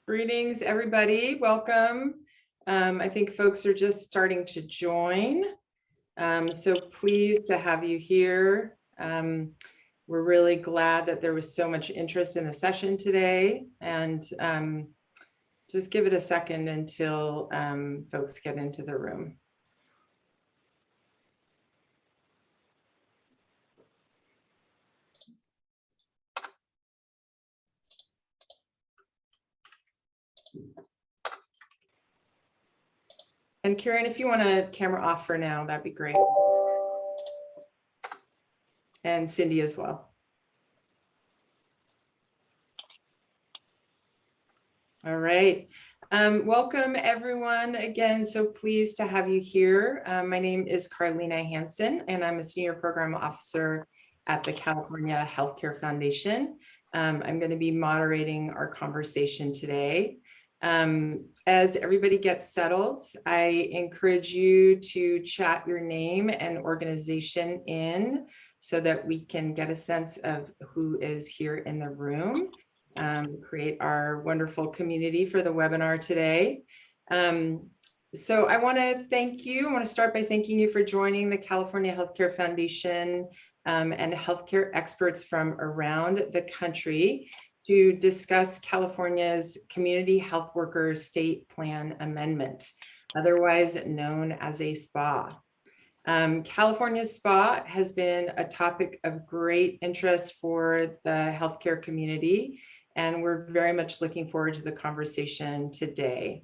Greetings, everybody. Welcome. I think folks are just starting to join. So pleased to have you here. We're really glad that there was so much interest in the session today, and just give it a second until folks get into the room. And Karen, if you want a camera off for now, that'd be great. And Cindy as well. All right. Welcome everyone again. So pleased to have you here. My name is Carlina Hansen, and I'm a Senior Program Officer at the California Healthcare Foundation. I'm going to be moderating our conversation today. As everybody gets settled, I encourage you to chat your name and organization in so that we can get a sense of who is here in the room. Create our wonderful community for the webinar today. So I want to thank you. I want to start by thanking you for joining the California Healthcare Foundation and healthcare experts from around the country to discuss California's Community Health Workers State Plan Amendment, otherwise known as a SPA. California's SPA has been a topic of great interest for the healthcare community, and we're very much looking forward to the conversation today.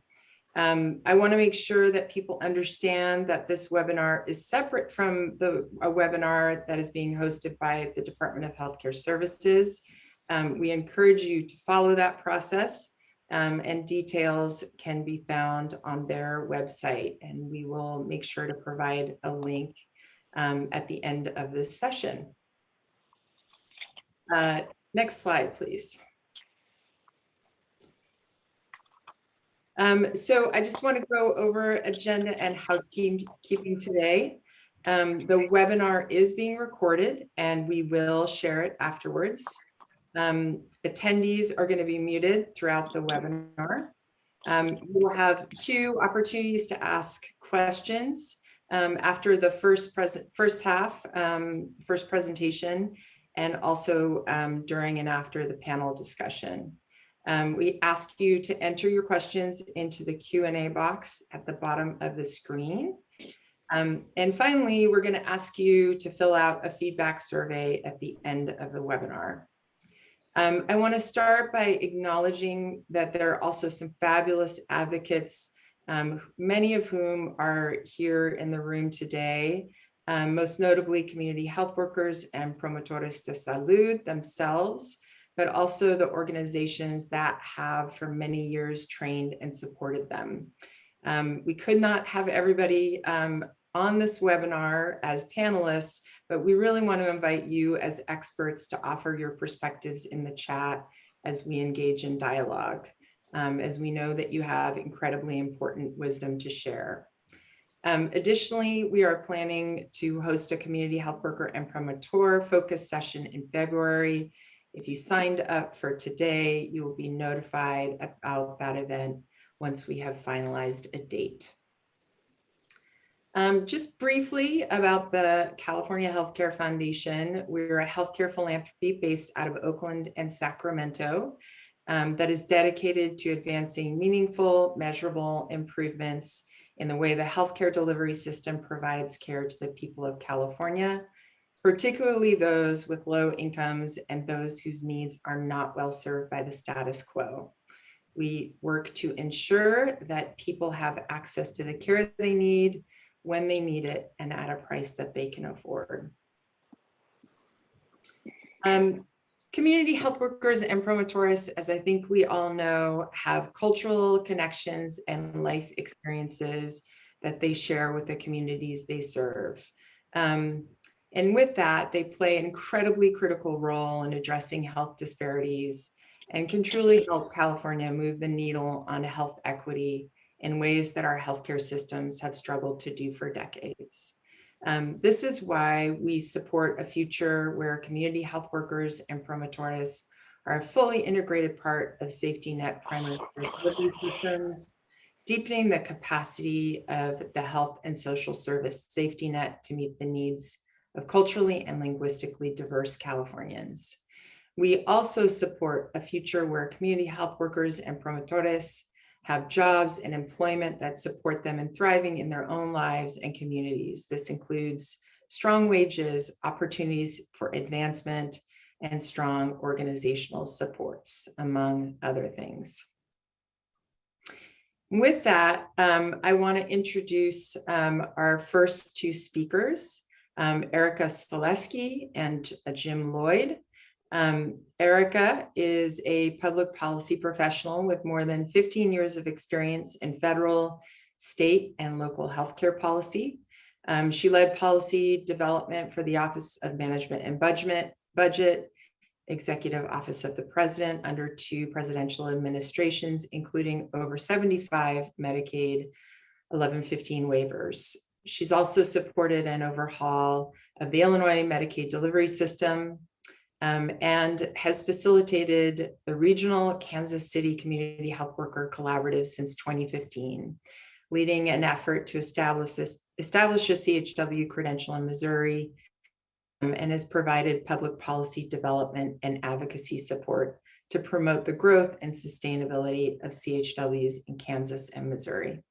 I want to make sure that people understand that this webinar is separate from a webinar that is being hosted by the Department of Healthcare Services. We encourage you to follow that process, and details can be found on their website, and we will make sure to provide a link at the end of this session. Next slide, please. So I just want to go over agenda and housekeeping today. The webinar is being recorded and we will share it afterwards. Attendees are going to be muted throughout the webinar. You will have 2 opportunities to ask questions after the first presentation, and also during and after the panel discussion. We ask you to enter your questions into the Q&A box at the bottom of the screen. And finally, we're going to ask you to fill out a feedback survey at the end of the webinar. I want to start by acknowledging that there are also some fabulous advocates, many of whom are here in the room today, most notably community health workers and promotores de salud themselves, but also the organizations that have for many years trained and supported them. We could not have everybody on this webinar as panelists, but we really want to invite you as experts to offer your perspectives in the chat as we engage in dialogue, as we know that you have incredibly important wisdom to share. Additionally, we are planning to host a community health worker and promoter focus session in February. If you signed up for today, you will be notified about that event once we have finalized a date. Just briefly about the California Healthcare Foundation. We're a healthcare philanthropy based out of Oakland and Sacramento that is dedicated to advancing meaningful, measurable improvements in the way the healthcare delivery system provides care to the people of California, particularly those with low incomes and those whose needs are not well served by the status quo. We work to ensure that people have access to the care they need, when they need it, and at a price that they can afford. Community health workers and promotores, as I think we all know, have cultural connections and life experiences that they share with the communities they serve. And with that, they play an incredibly critical role in addressing health disparities and can truly help California move the needle on health equity in ways that our healthcare systems have struggled to do for decades. This is why we support a future where community health workers and promotores are a fully integrated part of safety net primary care delivery systems, deepening the capacity of the health and social service safety net to meet the needs of culturally and linguistically diverse Californians. We also support a future where community health workers and promotores have jobs and employment that support them in thriving in their own lives and communities. This includes strong wages, opportunities for advancement, and strong organizational supports, among other things. With that, I want to introduce our first two speakers, Erica Selesky and Jim Lloyd. Erica is a public policy professional with more than 15 years of experience in federal, state, and local healthcare policy. She led policy development for the Office of Management and Budget, Executive Office of the President under 2 presidential administrations, including over 75 Medicaid 1115 waivers. She's also supported an overhaul of the Illinois Medicaid delivery system, and has facilitated the regional Kansas City Community Health Worker Collaborative since 2015, leading an effort to establish a CHW credential in Missouri, and has provided public policy development and advocacy support to promote the growth and sustainability of CHWs in Kansas and Missouri.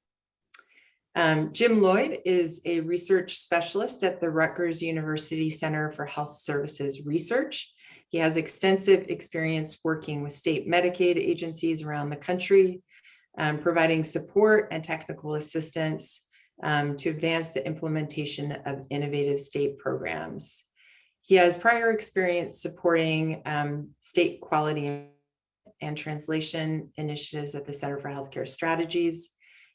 Jim Lloyd is a research specialist at the Rutgers University Center for Health Services Research. He has extensive experience working with state Medicaid agencies around the country, providing support and technical assistance to advance the implementation of innovative state programs. He has prior experience supporting state quality and translation initiatives at the Center for Healthcare Strategies.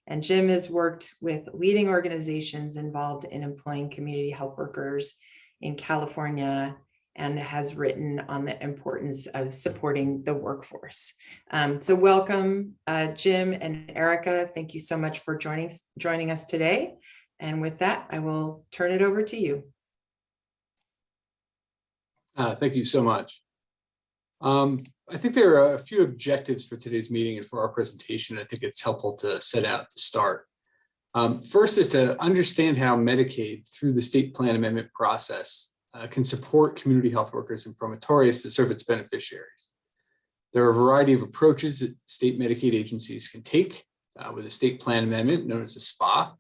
And Jim has worked with leading organizations involved in employing community health workers in California and has written on the importance of supporting the workforce. So welcome, Jim and Erica. Thank you so much for joining us today. And with that, I will turn it over to you. Thank you so much. I think there are a few objectives for today's meeting and for our presentation. I think it's helpful to set out to start. First is to understand how Medicaid, through the state plan amendment process, can support community health workers and promotores that serve its beneficiaries. There are a variety of approaches that state Medicaid agencies can take with a state plan amendment known as a SPA,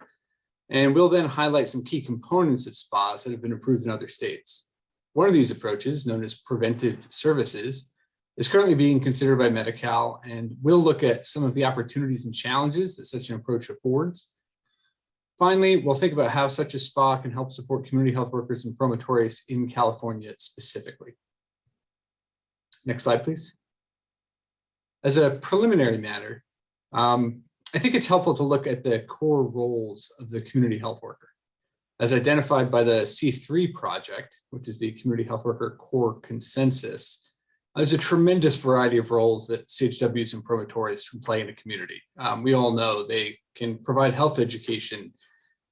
and we'll then highlight some key components of SPAs that have been approved in other states. One of these approaches, known as preventive services, is currently being considered by Medi-Cal, and we'll look at some of the opportunities and challenges that such an approach affords. Finally, we'll think about how such a SPA can help support community health workers and promotores in California specifically. Next slide, please. As a preliminary matter, I think it's helpful to look at the core roles of the community health worker. As identified by the C3 project, which is the Community Health Worker Core Consensus, there's a tremendous variety of roles that CHWs and promotores can play in a community. We all know they can provide health education,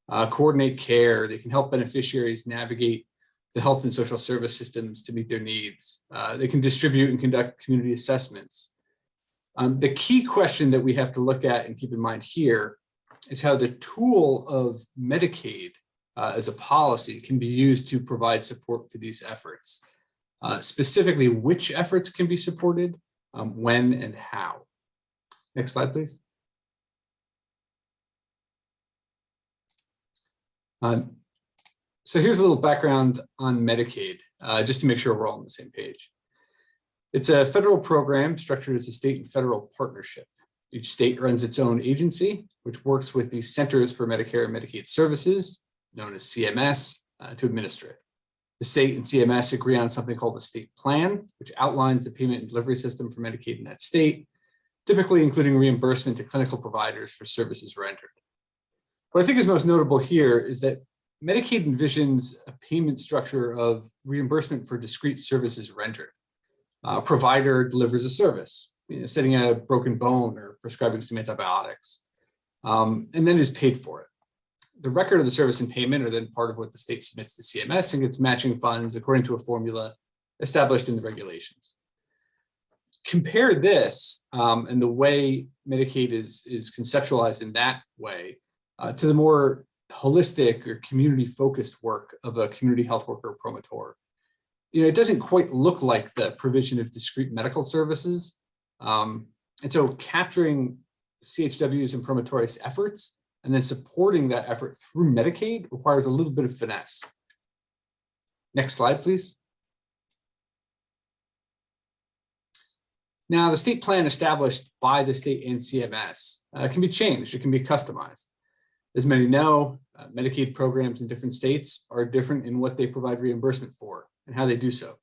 coordinate care, they can help beneficiaries navigate the health and social service systems to meet their needs. They can distribute and conduct community assessments. The key question that we have to look at and keep in mind here is how the tool of Medicaid as a policy can be used to provide support for these efforts. Specifically, which efforts can be supported, when and how. Next slide, please. So here's a little background on Medicaid, just to make sure we're all on the same page. It's a federal program structured as a state and federal partnership. Each state runs its own agency, which works with the Centers for Medicare and Medicaid Services, known as CMS, to administer it. The state and CMS agree on something called a state plan, which outlines the payment and delivery system for Medicaid in that state, typically including reimbursement to clinical providers for services rendered. What I think is most notable here is that Medicaid envisions a payment structure of reimbursement for discrete services rendered. A provider delivers a service, setting a broken bone or prescribing some antibiotics, and then is paid for it. The record of the service and payment are then part of what the state submits to CMS and gets matching funds according to a formula established in the regulations. compare this and the way Medicaid is conceptualized in that way to the more holistic or community-focused work of a community health worker or promotor. It doesn't quite look like the provision of discrete medical services. And so capturing CHWs and promotorious efforts and then supporting that effort through Medicaid requires a little bit of finesse. Next slide, please. Now, the state plan established by the state and CMS can be changed. It can be customized. As many know, Medicaid programs in different states are different in what they provide reimbursement for and how they do so.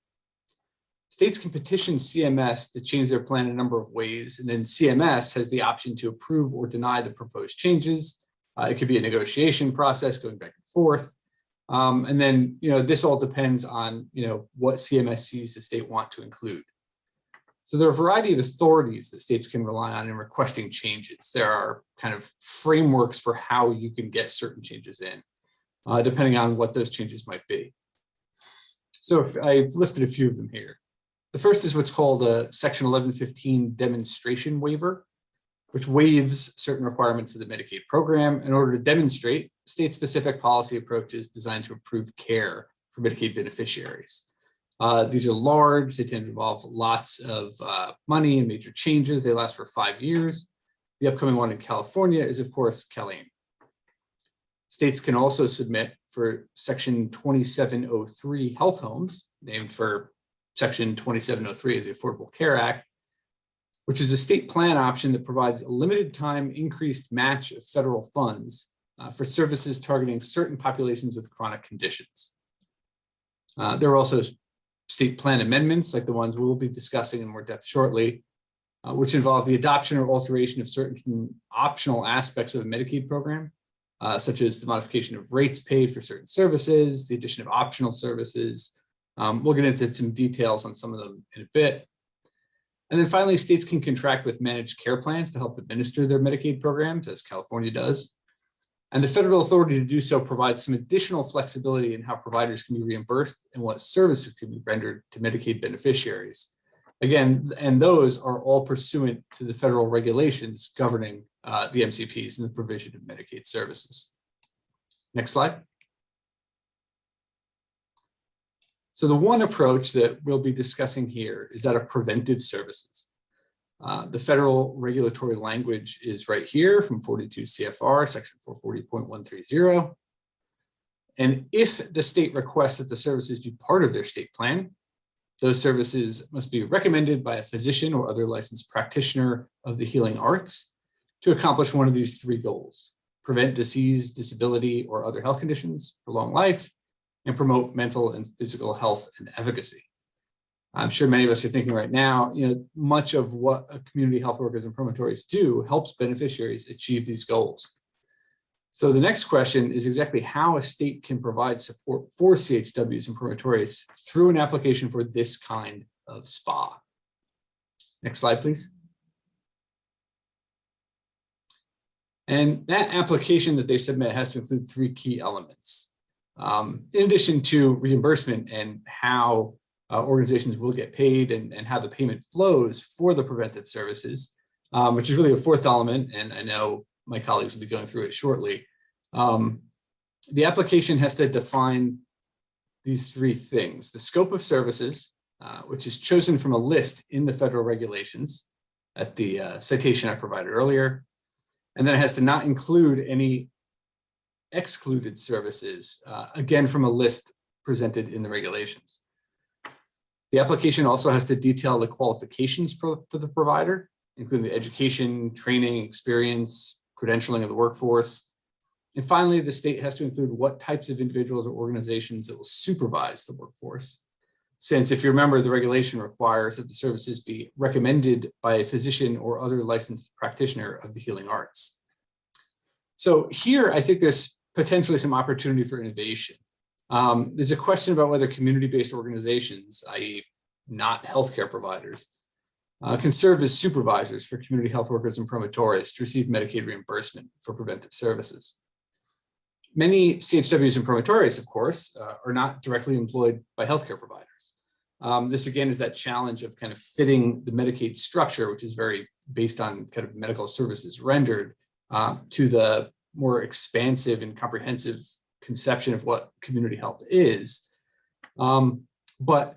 States can petition CMS to change their plan in a number of ways, and then CMS has the option to approve or deny the proposed changes. It could be a negotiation process going back and forth. And then, this all depends on, what CMS sees the state want to include. So there are a variety of authorities that states can rely on in requesting changes. There are kind of frameworks for how you can get certain changes in, depending on what those changes might be. So I've listed a few of them here. The first is what's called a Section 1115 demonstration waiver, which waives certain requirements of the Medicaid program in order to demonstrate state-specific policy approaches designed to improve care for Medicaid beneficiaries. These are large, they tend to involve lots of money and major changes. They last for 5 years. The upcoming one in California is, of course, CalAIM. States can also submit for Section 2703 health homes, named for Section 2703 of the Affordable Care Act, which is a state plan option that provides a limited time increased match of federal funds for services targeting certain populations with chronic conditions. There are also state plan amendments like the ones we will be discussing in more depth shortly, which involve the adoption or alteration of certain optional aspects of a Medicaid program, such as the modification of rates paid for certain services, the addition of optional services. We'll get into some details on some of them in a bit. And then finally, states can contract with managed care plans to help administer their Medicaid programs, as California does. And the federal authority to do so provides some additional flexibility in how providers can be reimbursed and what services can be rendered to Medicaid beneficiaries. Again, and those are all pursuant to the federal regulations governing the MCPs and the provision of Medicaid services. Next slide. So the one approach that we'll be discussing here is that of preventive services. The federal regulatory language is right here from 42 CFR, section 440.130. And if the state requests that the services be part of their state plan, those services must be recommended by a physician or other licensed practitioner of the healing arts to accomplish one of these three goals: prevent disease, disability, or other health conditions, prolong life, and promote mental and physical health and efficacy. I'm sure many of us are thinking right now, much of what community health workers and promotories do helps beneficiaries achieve these goals. So the next question is exactly how a state can provide support for CHWs and promotories through an application for this kind of SPA. Next slide, please. And that application that they submit has to include three key elements. In addition to reimbursement and how organizations will get paid and how the payment flows for the preventive services, which is really a fourth element, and I know my colleagues will be going through it shortly. The application has to define these three things: the scope of services, which is chosen from a list in the federal regulations at the citation I provided earlier, and then it has to not include any excluded services, again from a list presented in the regulations. The application also has to detail the qualifications for the provider, including the education, training, experience, credentialing of the workforce. And finally, the state has to include what types of individuals or organizations that will supervise the workforce. Since, if you remember, the regulation requires that the services be recommended by a physician or other licensed practitioner of the healing arts. So here, I think there's potentially some opportunity for innovation. There's a question about whether community-based organizations, i.e. not healthcare providers, can serve as supervisors for community health workers and promotories to receive Medicaid reimbursement for preventive services. Many CHWs and promotories, of course, are not directly employed by healthcare providers. This again is that challenge of kind of fitting the Medicaid structure, which is very based on kind of medical services rendered, to the more expansive and comprehensive conception of what community health is. But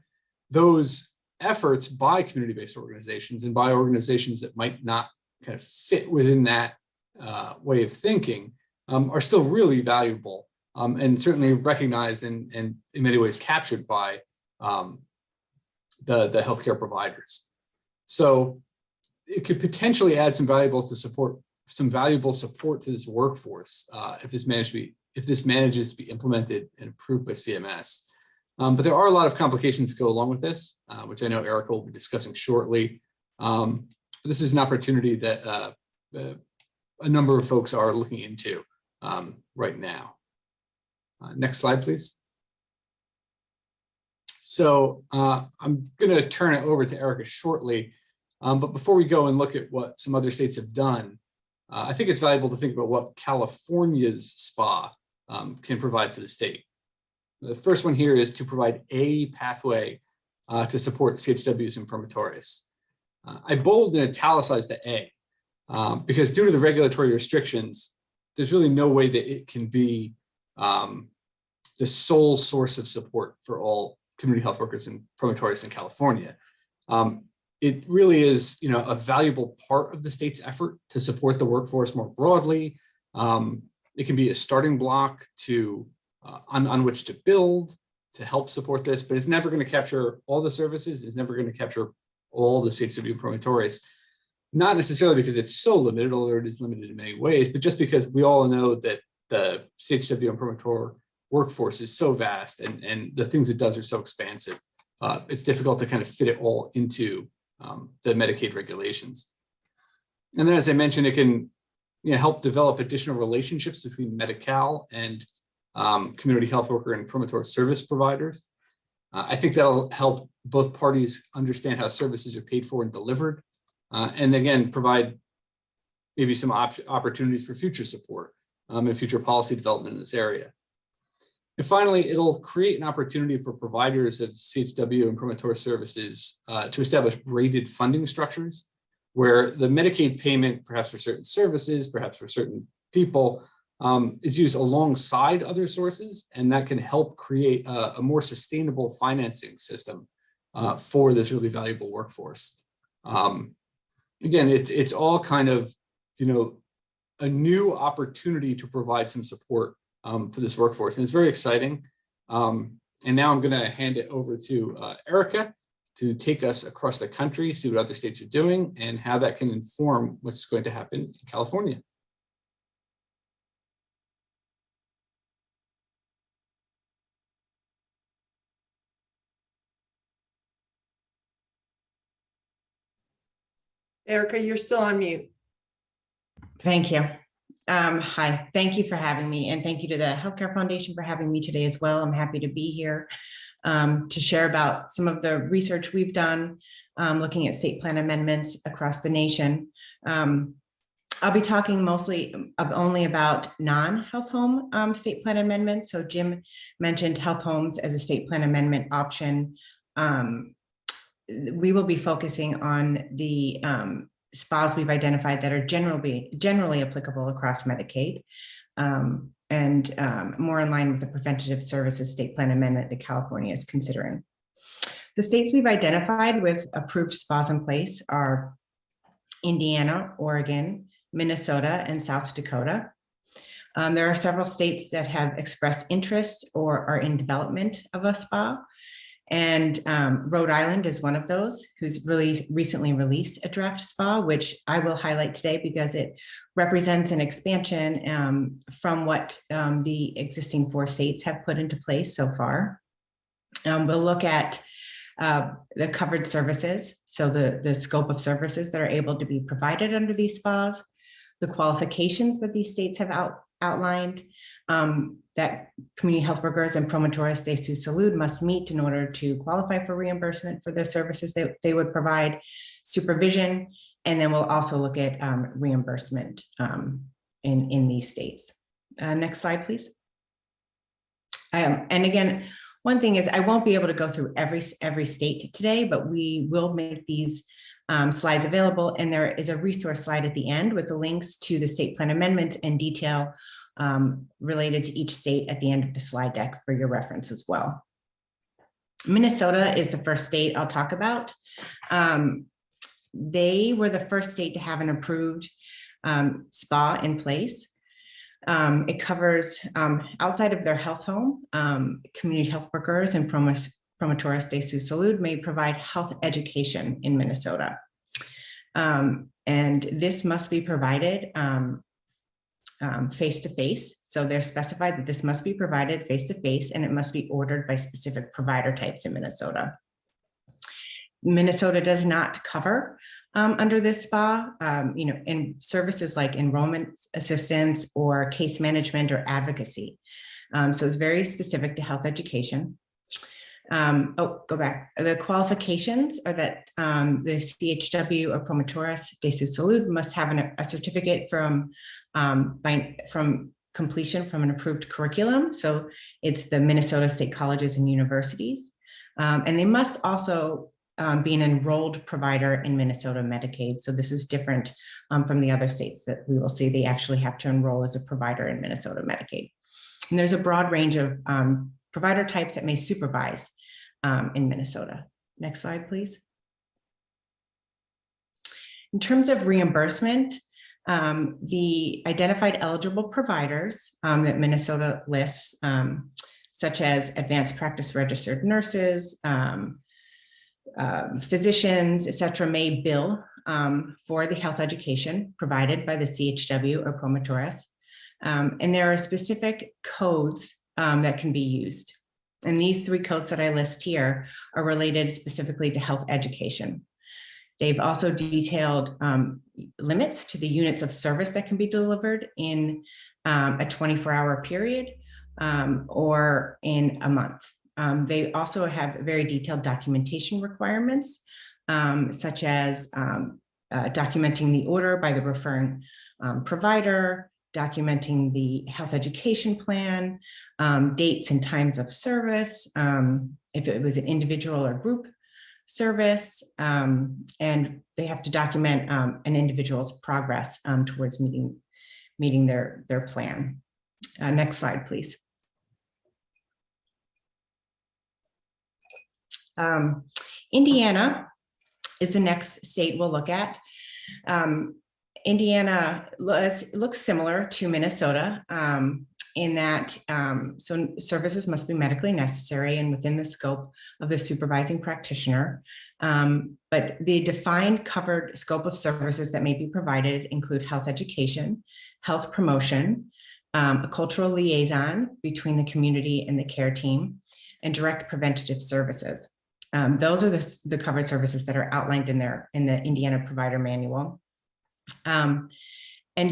those efforts by community-based organizations and by organizations that might not kind of fit within that way of thinking are still really valuable and certainly recognized and in many ways captured by the healthcare providers. So it could potentially add some valuable support to this workforce if this manages to be implemented and approved by CMS. But there are a lot of complications that go along with this, which I know Erica will be discussing shortly. This is an opportunity that a number of folks are looking into right now. Next slide, please. So I'm going to turn it over to Erica shortly. But before we go and look at what some other states have done, I think it's valuable to think about what California's SPA can provide for the state. The first one here is to provide a pathway to support CHWs and promotoris. I bold and italicized the A because due to the regulatory restrictions, there's really no way that it can be the sole source of support for all community health workers and promotoris in California. It really is, a valuable part of the state's effort to support the workforce more broadly. It can be a starting block to on which to build to help support this, but it's never going to capture all the services. It's never going to capture all the CHW promotoris, not necessarily because it's so limited, although it is limited in many ways, but just because we all know that the CHW and promotor workforce is so vast and the things it does are so expansive. It's difficult to kind of fit it all into the Medicaid regulations. And then, as I mentioned, it can help develop additional relationships between Medi-Cal and community health worker and promotor service providers. I think that'll help both parties understand how services are paid for and delivered, and again, provide maybe some opportunities for future support and future policy development in this area. And finally, it'll create an opportunity for providers of CHW and promotor services to establish braided funding structures where the Medicaid payment, perhaps for certain services, perhaps for certain people, is used alongside other sources, and that can help create a more sustainable financing system for this really valuable workforce. Again, it's all kind of, a new opportunity to provide some support for this workforce, and it's very exciting. And now I'm going to hand it over to Erica to take us across the country, see what other states are doing, and how that can inform what's going to happen in California. Erica, you're still on mute. Thank you. Hi, thank you for having me, and thank you to the Healthcare Foundation for having me today as well. I'm happy to be here to share about some of the research we've done looking at state plan amendments across the nation. I'll be talking mostly only about non-health home state plan amendments. So Jim mentioned health homes as a state plan amendment option. We will be focusing on the SPAs we've identified that are generally applicable across Medicaid and more in line with the preventative services state plan amendment that California is considering. The states we've identified with approved SPAs in place are Indiana, Oregon, Minnesota, and South Dakota. There are several states that have expressed interest or are in development of a SPA. And Rhode Island is one of those who's really recently released a draft SPA, which I will highlight today because it represents an expansion from what the existing 4 states have put into place so far. We'll look at the covered services, so the scope of services that are able to be provided under these SPAs, the qualifications that these states have outlined, that community health workers and promotoris de su salud must meet in order to qualify for reimbursement for the services that they would provide, supervision, and then we'll also look at reimbursement in these states. Next slide, please. And again, One thing is I won't be able to go through every state today, but we will make these slides available. And there is a resource slide at the end with the links to the state plan amendments and detail related to each state at the end of the slide deck for your reference as well. Minnesota is the first state I'll talk about. They were the first state to have an approved SPA in place. It covers outside of their health home, community health workers and promotores de su salud may provide health education in Minnesota. And this must be provided face-to-face. So they're specified that this must be provided face-to-face and it must be ordered by specific provider types in Minnesota. Minnesota does not cover under this SPA, in services like enrollment assistance or case management or advocacy. So it's very specific to health education. Go back. The qualifications are that the CHW or promotores de su salud must have a certificate from completion from an approved curriculum. So it's the Minnesota State Colleges and Universities. And they must also be an enrolled provider in Minnesota Medicaid. So this is different from the other states that we will see. They actually have to enroll as a provider in Minnesota Medicaid. And there's a broad range of provider types that may supervise in Minnesota. Next slide, please. In terms of reimbursement, the identified eligible providers that Minnesota lists, such as advanced practice registered nurses, physicians, et cetera, may bill for the health education provided by the CHW or promotores. And there are specific codes that can be used. And these 3 codes that I list here are related specifically to health education. They've also detailed limits to the units of service that can be delivered in a 24-hour period or in a month. They also have very detailed documentation requirements, such as documenting the order by the referring provider, documenting the health education plan, dates and times of service, if it was an individual or group service, and they have to document an individual's progress towards meeting their plan. Next slide, please. Indiana is the next state we'll look at. Indiana looks similar to Minnesota in that so services must be medically necessary and within the scope of the supervising practitioner. But the defined covered scope of services that may be provided include health education, health promotion, a cultural liaison between the community and the care team, and direct preventative services. Those are the covered services that are outlined in the Indiana Provider Manual. And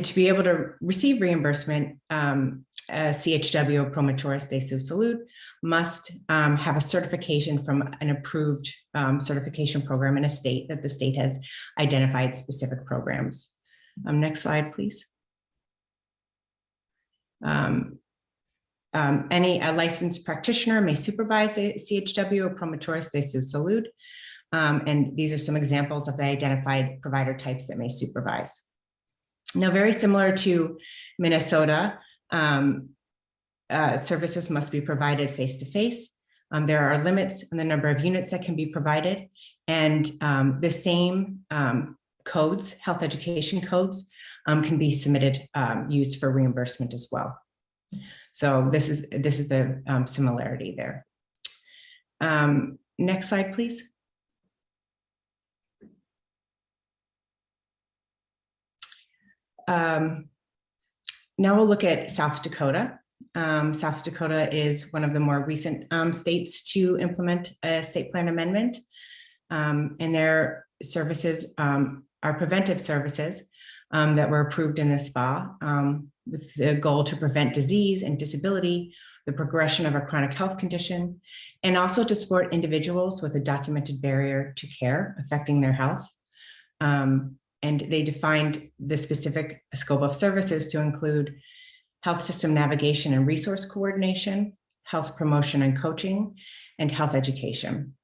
to be able to receive reimbursement, CHW or promotores de su salud must have a certification from an approved certification program in a state that the state has identified specific programs. Next slide, please. Any licensed practitioner may supervise the CHW or promotores de su salud. And these are some examples of the identified provider types that may supervise. Now, very similar to Minnesota, services must be provided face-to-face. There are limits on the number of units that can be provided, and the same codes, health education codes, can be submitted, used for reimbursement as well. So this is the similarity there. Next slide, please. Now we'll look at South Dakota. South Dakota is one of the more recent states to implement a state plan amendment, and their services are preventive services that were approved in the SPA with the goal to prevent disease and disability, the progression of a chronic health condition, and also to support individuals with a documented barrier to care affecting their health. And they defined the specific scope of services to include health system navigation and resource coordination, health promotion and coaching, and health education.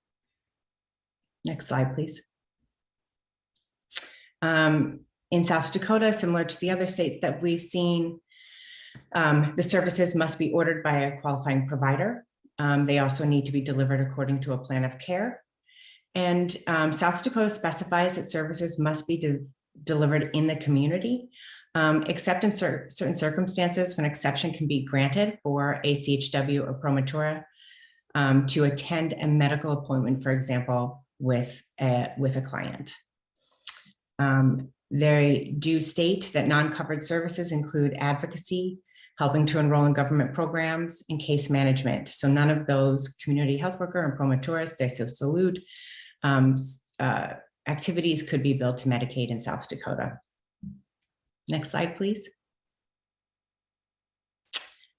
Next slide, please. In South Dakota, similar to the other states that we've seen, the services must be ordered by a qualifying provider. They also need to be delivered according to a plan of care. And South Dakota specifies that services must be delivered in the community, except in certain circumstances when exception can be granted for a CHW or promotora to attend a medical appointment, for example, with a client. They do state that non-covered services include advocacy, helping to enroll in government programs, and case management. So none of those community health worker and promotoras de salud activities could be billed to Medicaid in South Dakota. Next slide, please.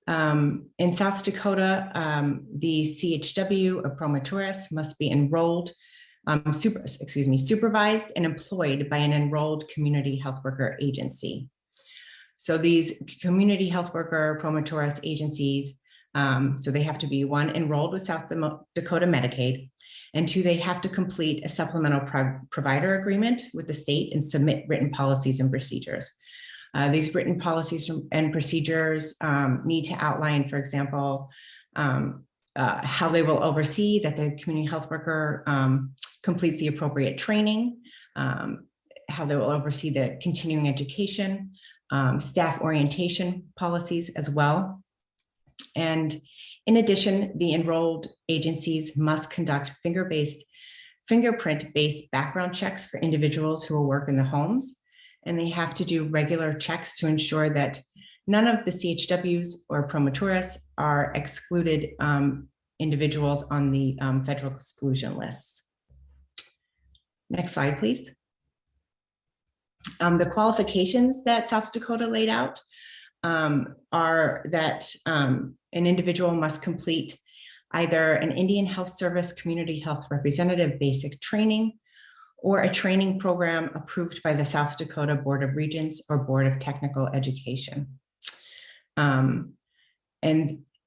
In South Dakota, the CHW or promotoras must be enrolled, supervised and employed by an enrolled community health worker agency. So these community health worker promotoras agencies, so they have to be, one, enrolled with South Dakota Medicaid, and two, they have to complete a supplemental provider agreement with the state and submit written policies and procedures. These written policies and procedures need to outline, for example, how they will oversee that the community health worker completes the appropriate training, how they will oversee the continuing education, staff orientation policies as well. And in addition, the enrolled agencies must conduct fingerprint-based background checks for individuals who will work in the homes. And they have to do regular checks to ensure that none of the CHWs or promotoras are excluded individuals on the federal exclusion lists. Next slide, please. The qualifications that South Dakota laid out are that an individual must complete either an Indian Health Service Community Health Representative basic training or a training program approved by the South Dakota Board of Regents or Board of Technical Education. And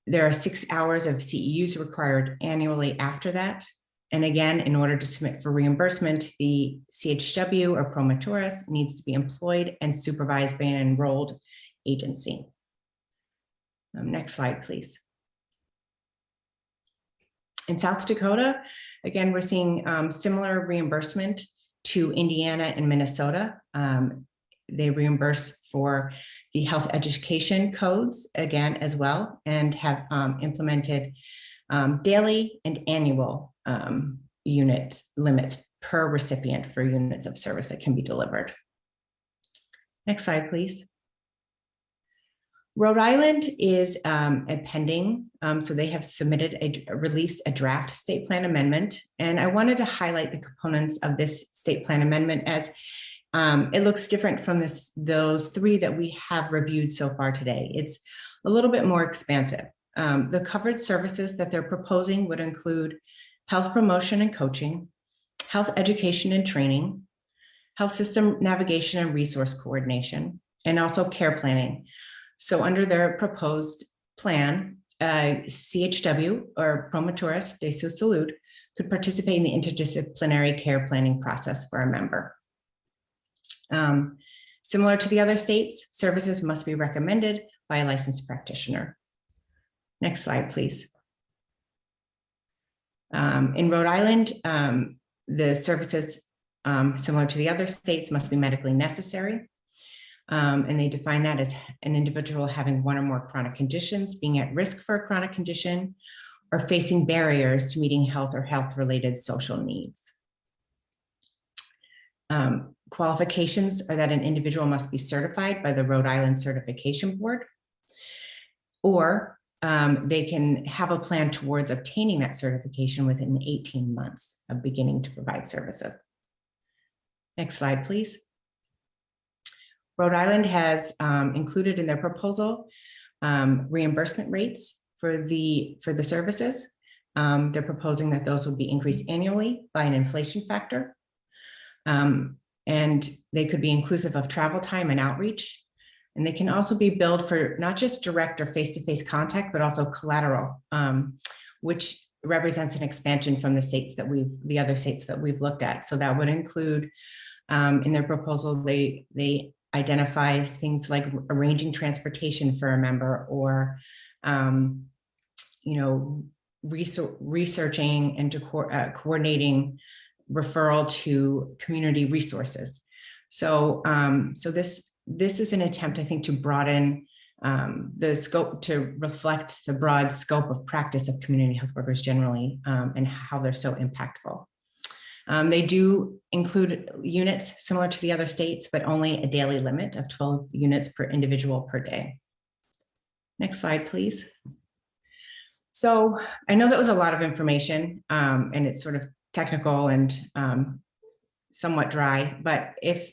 there are 6 hours of CEUs required annually after that. And again, in order to submit for reimbursement, the CHW or promotoras needs to be employed and supervised by an enrolled agency. Next slide, please. In South Dakota, again, we're seeing similar reimbursement to Indiana and Minnesota. They reimburse for the health education codes again as well, and have implemented daily and annual unit limits per recipient for units of service that can be delivered. Next slide, please. Rhode Island is pending, so they have submitted released a draft state plan amendment, and I wanted to highlight the components of this state plan amendment as it looks different from those three that we have reviewed so far today. It's a little bit more expansive. The covered services that they're proposing would include health promotion and coaching, health education and training, health system navigation and resource coordination, and also care planning. So under their proposed plan, CHW or promotoras de salud could participate in the interdisciplinary care planning process for a member. Similar to the other states, services must be recommended by a licensed practitioner. Next slide, please. In Rhode Island, the services, similar to the other states, must be medically necessary. And they define that as an individual having one or more chronic conditions, being at risk for a chronic condition, or facing barriers to meeting health or health-related social needs. Qualifications are that an individual must be certified by the Rhode Island Certification Board, or they can have a plan towards obtaining that certification within 18 months of beginning to provide services. Next slide, please. Rhode Island has included in their proposal reimbursement rates for the services. They're proposing that those would be increased annually by an inflation factor. And they could be inclusive of travel time and outreach. And they can also be billed for not just direct or face-to-face contact, but also collateral, which represents an expansion from the other states that we've looked at. So that would include, in their proposal, they identify things like arranging transportation for a member, or researching and coordinating referral to community resources. So, this is an attempt, I think, to broaden the scope, to reflect the broad scope of practice of community health workers generally, and how they're so impactful. They do include units similar to the other states, but only a daily limit of 12 units per individual per day. Next slide, please. So I know that was a lot of information, and it's sort of technical and somewhat dry, but if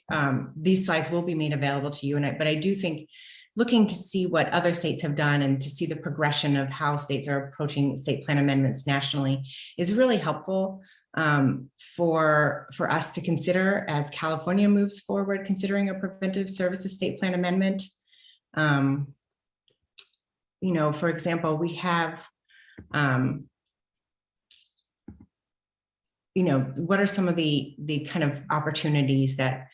these slides will be made available to you, but I do think looking to see what other states have done and to see the progression of how states are approaching state plan amendments nationally is really helpful for us to consider as California moves forward considering a preventive services state plan amendment. For example, we have what are some of the kind of opportunities that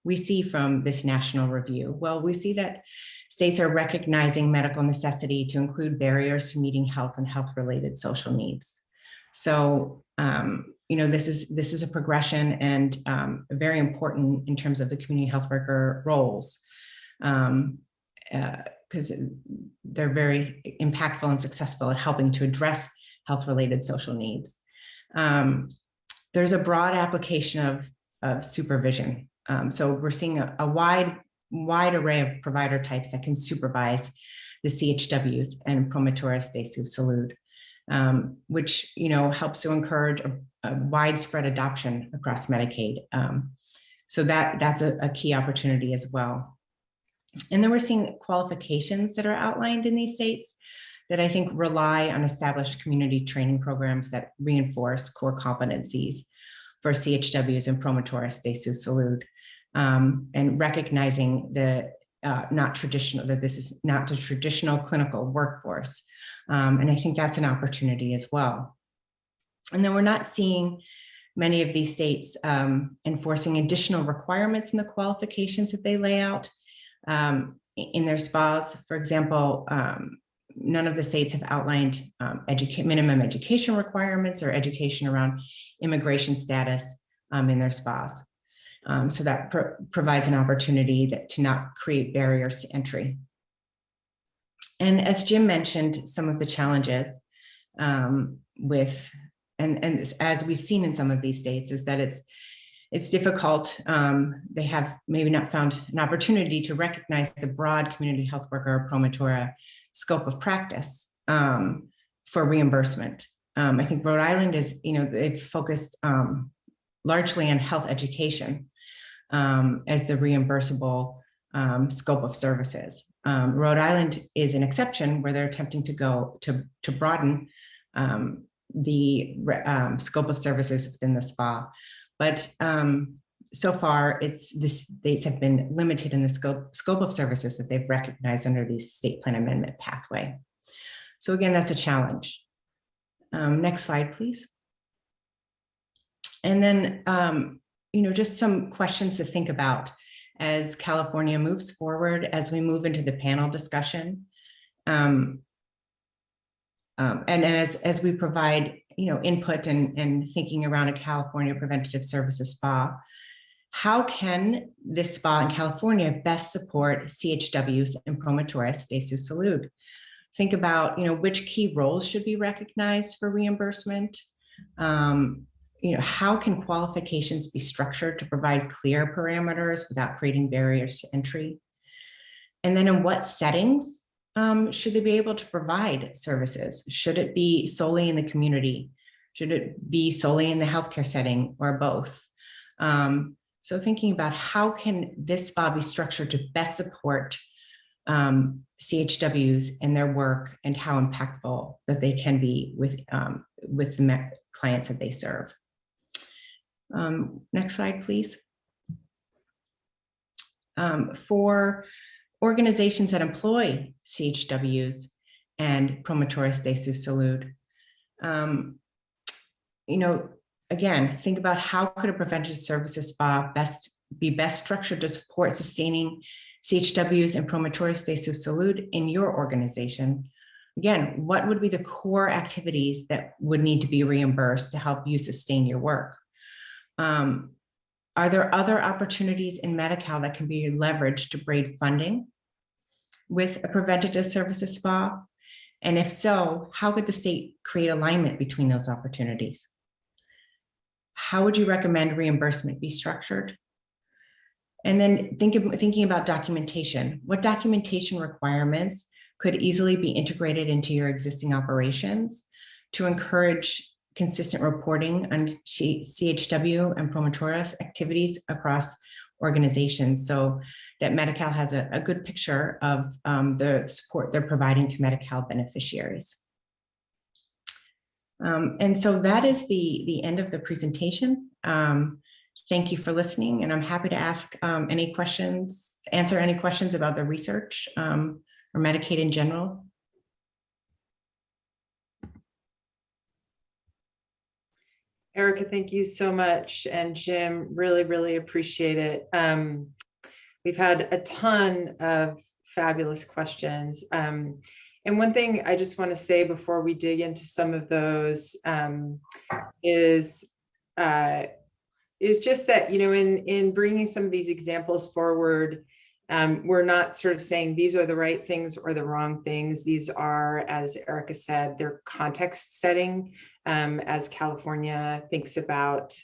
we see from this national review? Well, we see that states are recognizing medical necessity to include barriers to meeting health and health-related social needs. So, this is a progression and very important in terms of the community health worker roles, because they're very impactful and successful at helping to address health-related social needs. There's a broad application of supervision. So we're seeing a wide array of provider types that can supervise the CHWs and promotores de su salud, which helps to encourage a widespread adoption across Medicaid. So that's a key opportunity as well. And then we're seeing qualifications that are outlined in these states that I think rely on established community training programs that reinforce core competencies for CHWs and promotores de su salud, and recognizing that this is not the traditional clinical workforce. And I think that's an opportunity as well. And then we're not seeing many of these states enforcing additional requirements in the qualifications that they lay out in their SPAs. For example, none of the states have outlined minimum education requirements or education around immigration status in their SPAs. So that provides an opportunity to not create barriers to entry. And as Jim mentioned, some of the challenges with, and as we've seen in some of these states, is that it's difficult. They have maybe not found an opportunity to recognize the broad community health worker promotora scope of practice for reimbursement. I think Rhode Island is, they've focused largely on health education as the reimbursable scope of services. Rhode Island is an exception where they're attempting to go to broaden the scope of services within the SPA. But so far, the states have been limited in the scope of services that they've recognized under the state plan amendment pathway. So again, that's a challenge. Next slide, please. And then, just some questions to think about as California moves forward, as we move into the panel discussion. And as we provide, input and thinking around a California preventative services SPA, how can this SPA in California best support CHWs and promotores de su salud? Think about, which key roles should be recognized for reimbursement. How can qualifications be structured to provide clear parameters without creating barriers to entry? And then in what settings should they be able to provide services? Should it be solely in the community? Should it be solely in the healthcare setting, or both? So thinking about how can this SPA be structured to best support CHWs and their work, and how impactful that they can be with the clients that they serve. Next slide, please. For organizations that employ CHWs and promotores de su salud. Again, think about how could a preventative services spa be best structured to support sustaining CHWs and promotores de su salud in your organization. Again, what would be the core activities that would need to be reimbursed to help you sustain your work? Are there other opportunities in Medi-Cal that can be leveraged to braid funding with a preventative services spa? And if so, how could the state create alignment between those opportunities? How would you recommend reimbursement be structured? And then thinking about documentation. What documentation requirements could easily be integrated into your existing operations to encourage consistent reporting on CHW and promotores activities across organizations, so that Medi-Cal has a good picture of the support they're providing to Medi-Cal beneficiaries. And so that is the end of the presentation. Thank you for listening, and I'm happy to answer any questions about the research or Medicaid in general. Erica, thank you so much. And Jim, really, really appreciate it. We've had a ton of fabulous questions. And one thing I just want to say before we dig into some of those is just that, in bringing some of these examples forward, we're not sort of saying these are the right things or the wrong things. These are, as Erica said, they're context setting as California thinks about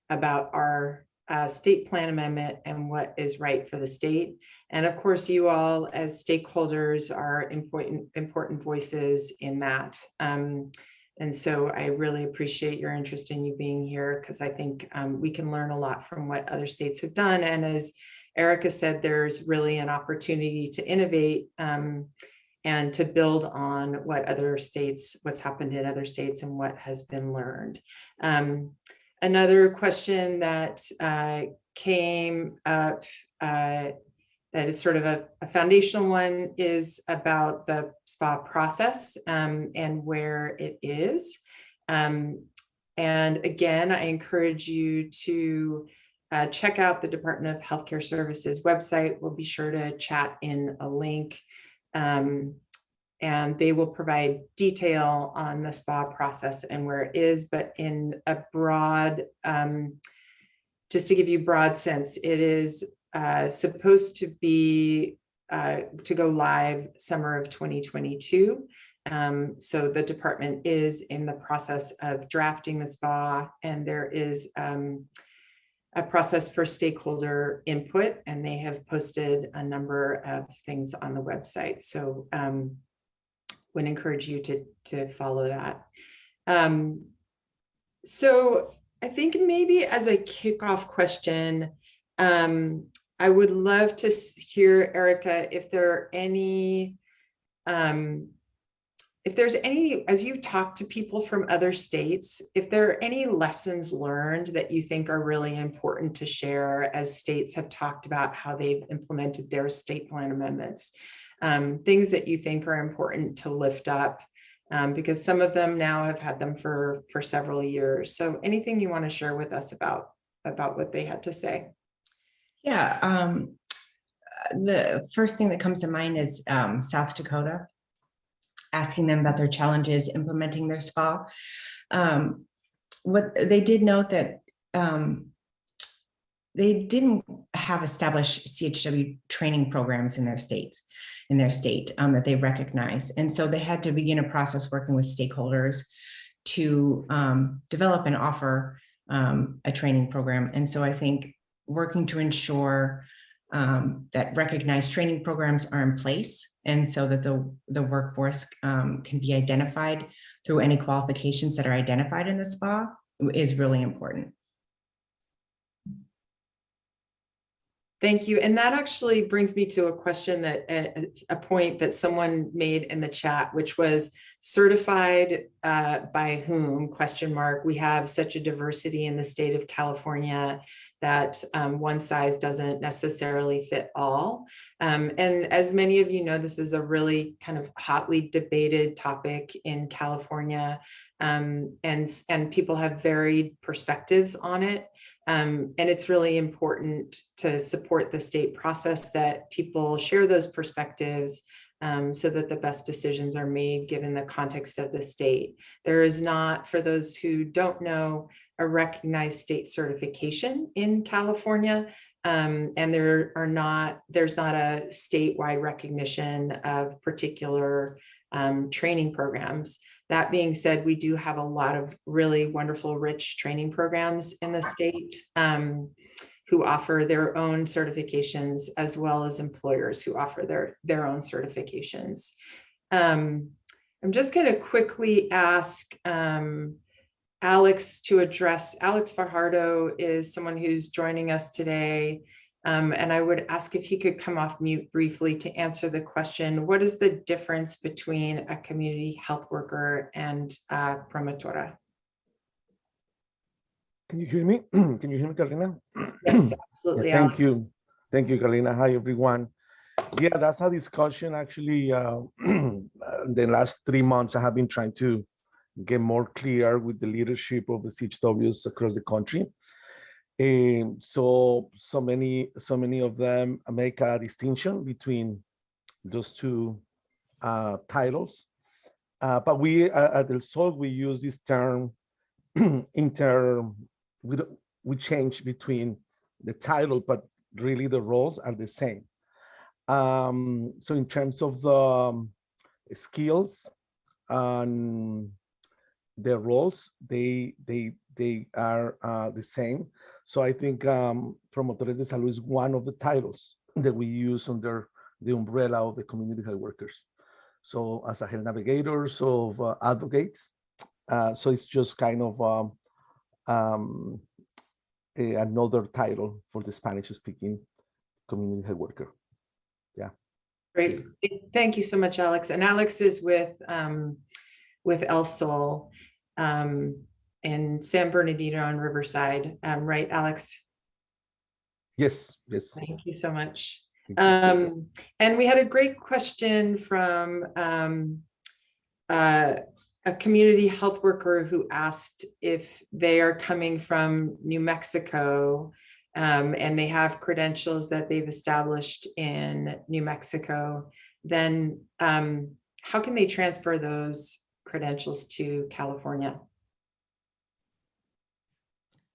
our state plan amendment and what is right for the state. And of course, you all as stakeholders are important voices in that. And so I really appreciate your interest in you being here, because I think we can learn a lot from what other states have done. And as Erica said, there's really an opportunity to innovate and to build on what's happened in other states and what has been learned. Another question that came up that is sort of a foundational one is about the SPA process and where it is. And again, I encourage you to check out the Department of Healthcare Services website. We'll be sure to chat in a link. And they will provide detail on the SPA process and where it is, but in a broad, just to give you broad sense, it is supposed to be to go live summer of 2022. So the department is in the process of drafting the SPA, and there is a process for stakeholder input, and they have posted a number of things on the website. So would encourage you to follow that. So I think maybe as a kickoff question, I would love to hear, Erica, if there are any, if there's any, as you talk to people from other states, if there are any lessons learned that you think are really important to share as states have talked about how they've implemented their state plan amendments, things that you think are important to lift up, because some of them now have had them for several years. So anything you want to share with us about what they had to say? Yeah, the first thing that comes to mind is South Dakota, asking them about their challenges implementing their SPA. What they did note that they didn't have established CHW training programs in their state that they recognized. And so they had to begin a process working with stakeholders to develop and offer a training program. And so I think working to ensure that recognized training programs are in place, and so that the workforce can be identified through any qualifications that are identified in the SPA is really important. Thank you. And that actually brings me to a question that a point that someone made in the chat, which was certified by whom, ? We have such a diversity in the state of California. that one size doesn't necessarily fit all. And as many of you know, this is a really kind of hotly debated topic in California, and people have varied perspectives on it. And it's really important to support the state process that people share those perspectives, so that the best decisions are made given the context of the state. There is not, for those who don't know, a recognized state certification in California, and there's not a statewide recognition of particular training programs. That being said, we do have a lot of really wonderful, rich training programs in the state, who offer their own certifications, as well as employers who offer their own certifications. I'm just going to quickly ask Alex to address. Alex Fajardo is someone who's joining us today. And I would ask if he could come off mute briefly to answer the question, what is the difference between a community health worker and a promotora? Can you hear me? Can you hear me, Carolina? Yes, absolutely. Yeah, thank you. Thank you, Carolina. Hi, everyone. Yeah, that's a discussion actually. The last 3 months, I have been trying to get more clear with the leadership of the CHWs across the country. So many of them make a distinction between those two titles. But we at El Sol, we use this term we change between the title, but really the roles are the same. So in terms of the skills and their roles, they are the same. So I think Promotores de Salud is one of the titles that we use under the umbrella of the community health workers. So as a health navigators of advocates, so it's just kind of another title for the Spanish-speaking community health worker. Yeah. Great. Thank you so much, Alex. And Alex is with El Sol in San Bernardino on Riverside, right, Alex? Yes, yes. Thank you so much. And we had a great question from a community health worker who asked if they are coming from New Mexico and they have credentials that they've established in New Mexico, then how can they transfer those credentials to California?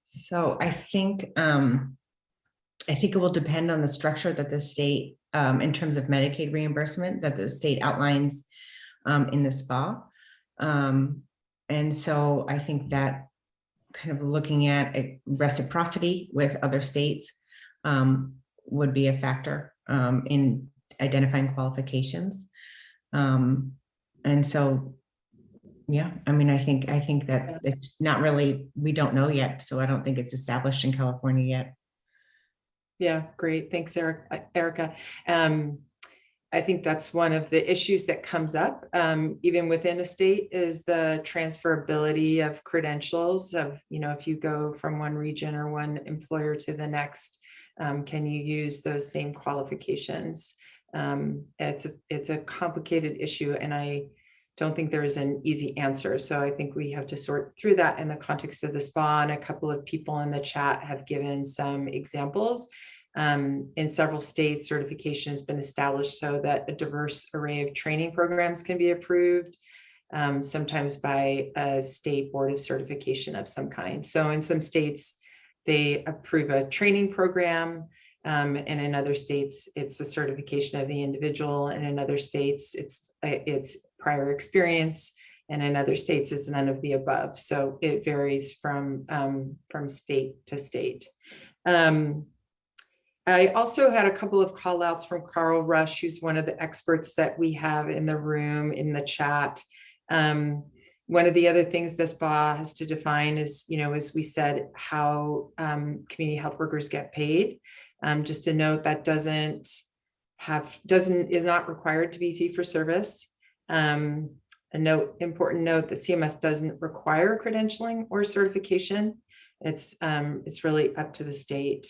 So I think it will depend on the structure that the state, in terms of Medicaid reimbursement, that the state outlines in the SPA. And so I think that kind of looking at a reciprocity with other states would be a factor in identifying qualifications. And so, yeah, I mean, I think that it's not really, we don't know yet. So I don't think it's established in California yet. Yeah, great. Thanks, Erica. I think that's one of the issues that comes up even within a state is the transferability of credentials of, if you go from one region or one employer to the next, can you use those same qualifications? It's a complicated issue, and I don't think there is an easy answer. So I think we have to sort through that in the context of the SPA, and a couple of people in the chat have given some examples. In several states, certification has been established so that a diverse array of training programs can be approved, sometimes by a state board of certification of some kind. So in some states, they approve a training program, and in other states, it's a certification of the individual, and in other states, it's prior experience, and in other states, it's none of the above. So it varies from state to state. I also had a couple of call outs from Carl Rush, who's one of the experts that we have in the room in the chat. One of the other things this SPA has to define is, as we said, how community health workers get paid. Just a note that is not required to be fee for service. Important note that CMS doesn't require credentialing or certification. It's really up to the state.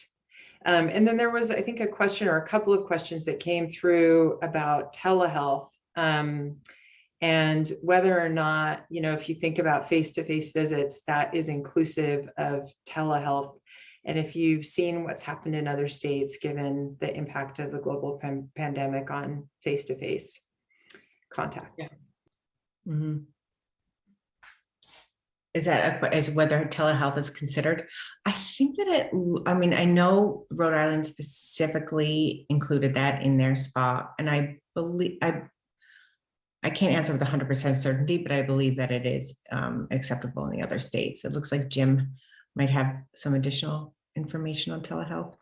And then there was, I think, a question or a couple of questions that came through about telehealth, and whether or not, if you think about face-to-face visits, that is inclusive of telehealth. And if you've seen what's happened in other states, given the impact of the global pandemic on face-to-face contact. Yeah. Mm-hmm. Is that as whether telehealth is considered? I think that I know Rhode Island specifically included that in their SPA, and I believe, I can't answer with 100% certainty, but I believe that it is acceptable in the other states. It looks like Jim might have some additional information on telehealth.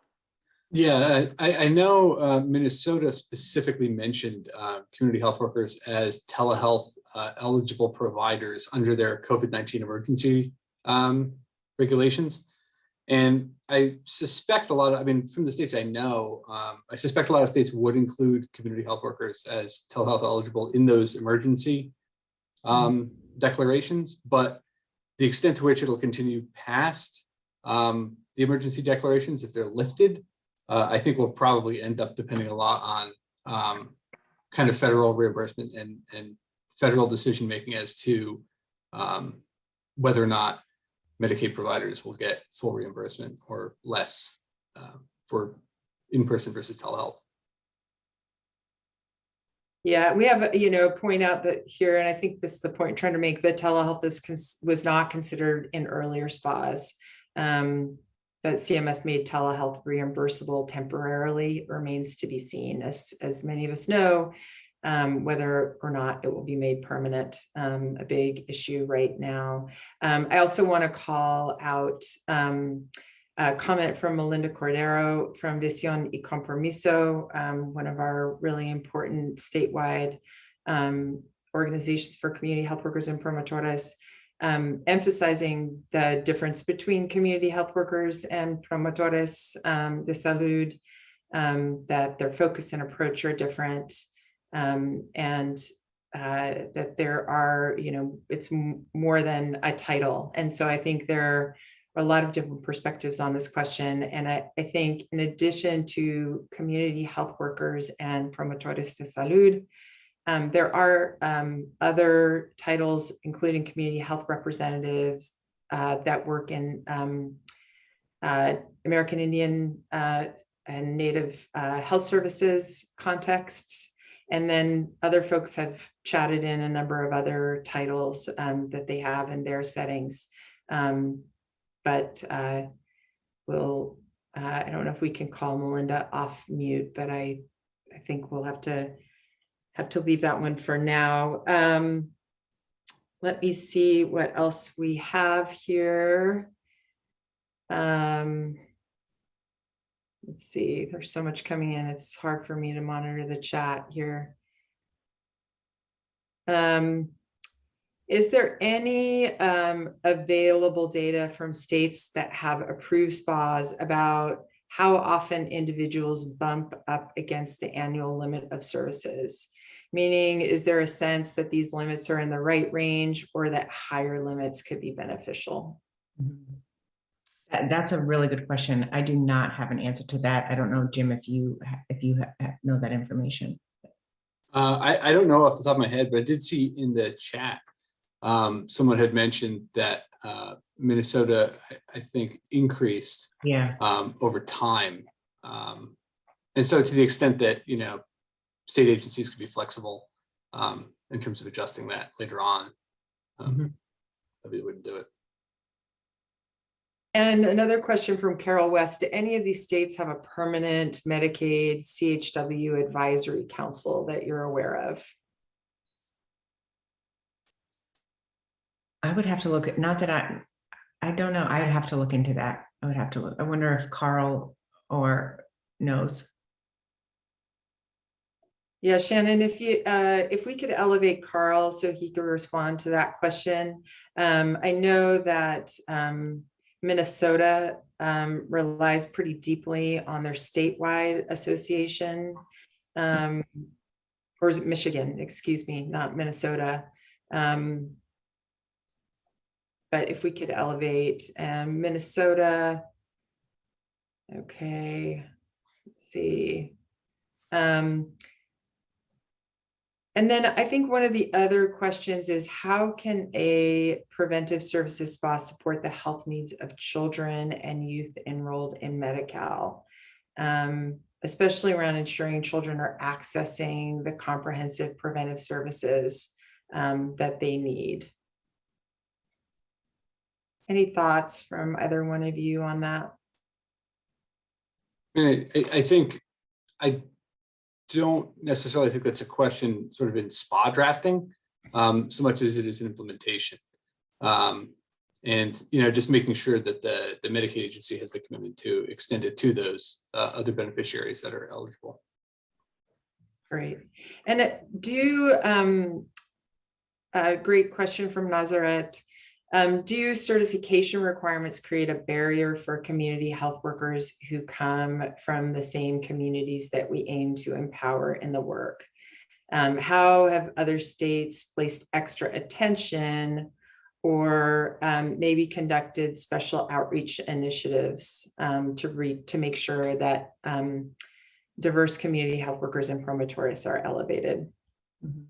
Yeah, I know Minnesota specifically mentioned community health workers as telehealth eligible providers under their COVID-19 emergency regulations. And I suspect from the states I know, I suspect a lot of states would include community health workers as telehealth eligible in those emergency declarations, but the extent to which it'll continue past the emergency declarations, if they're lifted, I think will probably end up depending a lot on kind of federal reimbursement and federal decision-making as to whether or not Medicaid providers will get full reimbursement or less for in-person versus telehealth. Yeah, we have, point out that here, and I think this is the point trying to make, that telehealth was not considered in earlier SPAs. That CMS made telehealth reimbursable temporarily remains to be seen, as many of us know. Whether or not it will be made permanent, a big issue right now. I also want to call out a comment from Melinda Cordero from Visión y Compromiso, one of our really important statewide organizations for community health workers and promotores, emphasizing the difference between community health workers and promotores de salud, that their focus and approach are different. And that there are, it's more than a title. And so I think there are a lot of different perspectives on this question. And I think in addition to community health workers and promotores de salud, there are other titles, including community health representatives that work in American Indian and Native health services contexts. And then other folks have chatted in a number of other titles that they have in their settings. But I don't know if we can call Melinda off mute, but I think we'll have to leave that one for now. Let me see what else we have here. Let's see, there's so much coming in. It's hard for me to monitor the chat here. Is there any available data from states that have approved SPAs about how often individuals bump up against the annual limit of services? Meaning, is there a sense that these limits are in the right range or that higher limits could be beneficial? That's a really good question. I do not have an answer to that. I don't know, Jim, if you know that information. I don't know off the top of my head, but I did see in the chat someone had mentioned that Minnesota, I think, increased over time. And so to the extent that, state agencies could be flexible in terms of adjusting that later on, that'd be the way to do it. And another question from Carol West: do any of these states have a permanent Medicaid CHW advisory council that you're aware of? I would have to look at, not that I don't know. I'd have to look into that. I would have to look. I wonder if Carl or knows. Yeah, Shannon, if we could elevate Carl so he could respond to that question. I know that Minnesota relies pretty deeply on their statewide association, or is it Michigan? Excuse me, not Minnesota. but if we could elevate Minnesota. Okay, let's see. And then I think one of the other questions is, how can a preventive services spa support the health needs of children and youth enrolled in Medi-Cal, especially around ensuring children are accessing the comprehensive preventive services that they need? Any thoughts from either one of you on that? I think I don't necessarily think that's a question sort of in SPA drafting, so much as it is an implementation. And, you know, just making sure that the Medicaid agency has the commitment to extend it to those other beneficiaries that are eligible. Great. And a great question from Nazaret. Do certification requirements create a barrier for community health workers who come from the same communities that we aim to empower in the work? How have other states placed extra attention or maybe conducted special outreach initiatives to make sure that diverse community health workers in promotorius are elevated? Mm-hmm.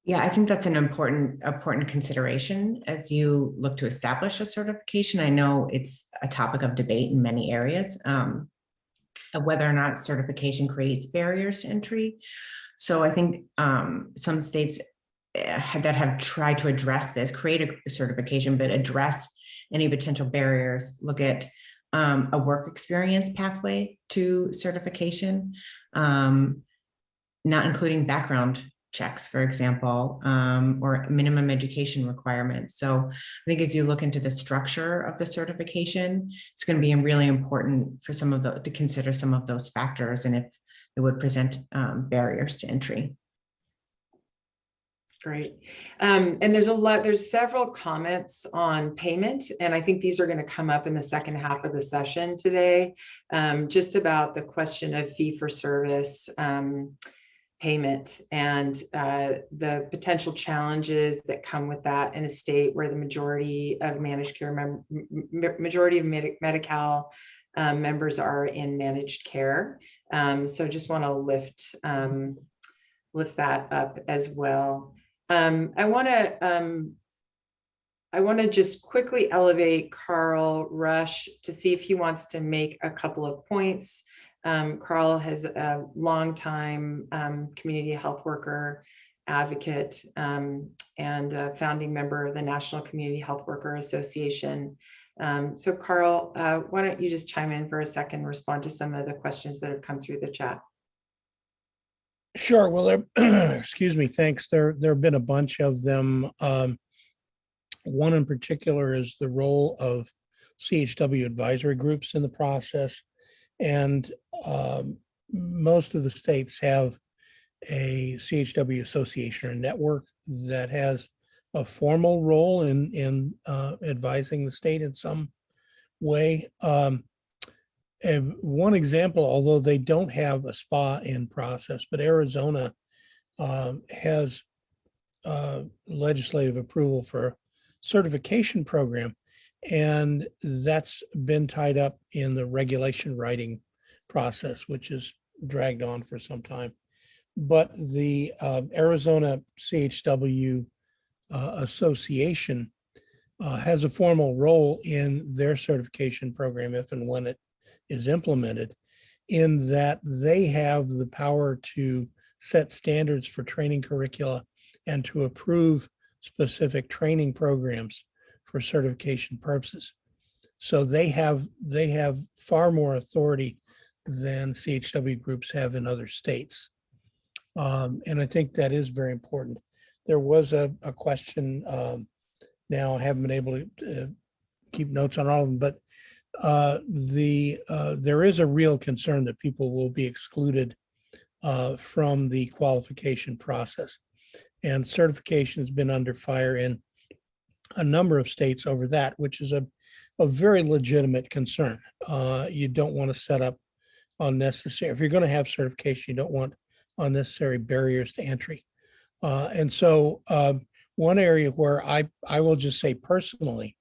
Yeah, I think that's an important consideration as you look to establish a certification. I know it's a topic of debate in many areas, of whether or not certification creates barriers to entry. So I think some states that have tried to address this, create a certification, but address any potential barriers, look at a work experience pathway to certification, not including background checks, for example, or minimum education requirements. So I think as you look into the structure of the certification, it's going to be really important for to consider some of those factors and if it would present barriers to entry. Great. And there's several comments on payment, and I think these are going to come up in the second half of the session today, just about the question of fee for service payment and the potential challenges that come with that in a state where the majority of managed care Medi-Cal members are in managed care. So just want to lift that up as well. I want to just quickly elevate Carl Rush to see if he wants to make a couple of points. Carl has a longtime community health worker advocate and a founding member of the National Community Health Worker Association. So Carl, why don't you just chime in for a second, respond to some of the questions that have come through the chat? Sure. Well, excuse me. Thanks. There have been a bunch of them. One in particular is the role of CHW advisory groups in the process. And most of the states have a CHW association or network that has a formal role in advising the state in some way. And one example, although they don't have a SPA in process, but Arizona has legislative approval for a certification program, and that's been tied up in the regulation writing process, which has dragged on for some time. But the Arizona CHW Association has a formal role in their certification program if and when it is implemented, in that they have the power to set standards for training curricula and to approve specific training programs for certification purposes. So they have far more authority than CHW groups have in other states. And I think that is very important. There was a question, now I haven't been able to keep notes on all of them, but there is a real concern that people will be excluded from the qualification process. And certification has been under fire in a number of states over that, which is a very legitimate concern. You don't want to set up unnecessary, if you're going to have certification, you don't want unnecessary barriers to entry. And so one area where I will just say personally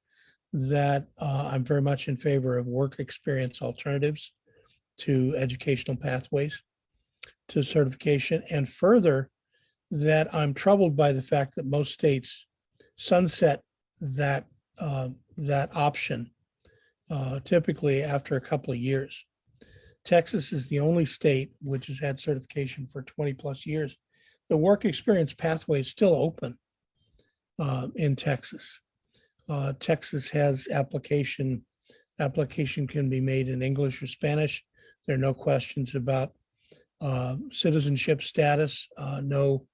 that I'm very much in favor of work experience alternatives to educational pathways to certification, and further, that I'm troubled by the fact that most states sunset that that option typically after a couple of years. Texas is the only state which has had certification for 20 plus years. The work experience pathway is still open in Texas. Texas has application can be made in English or Spanish. There are no questions about citizenship status, no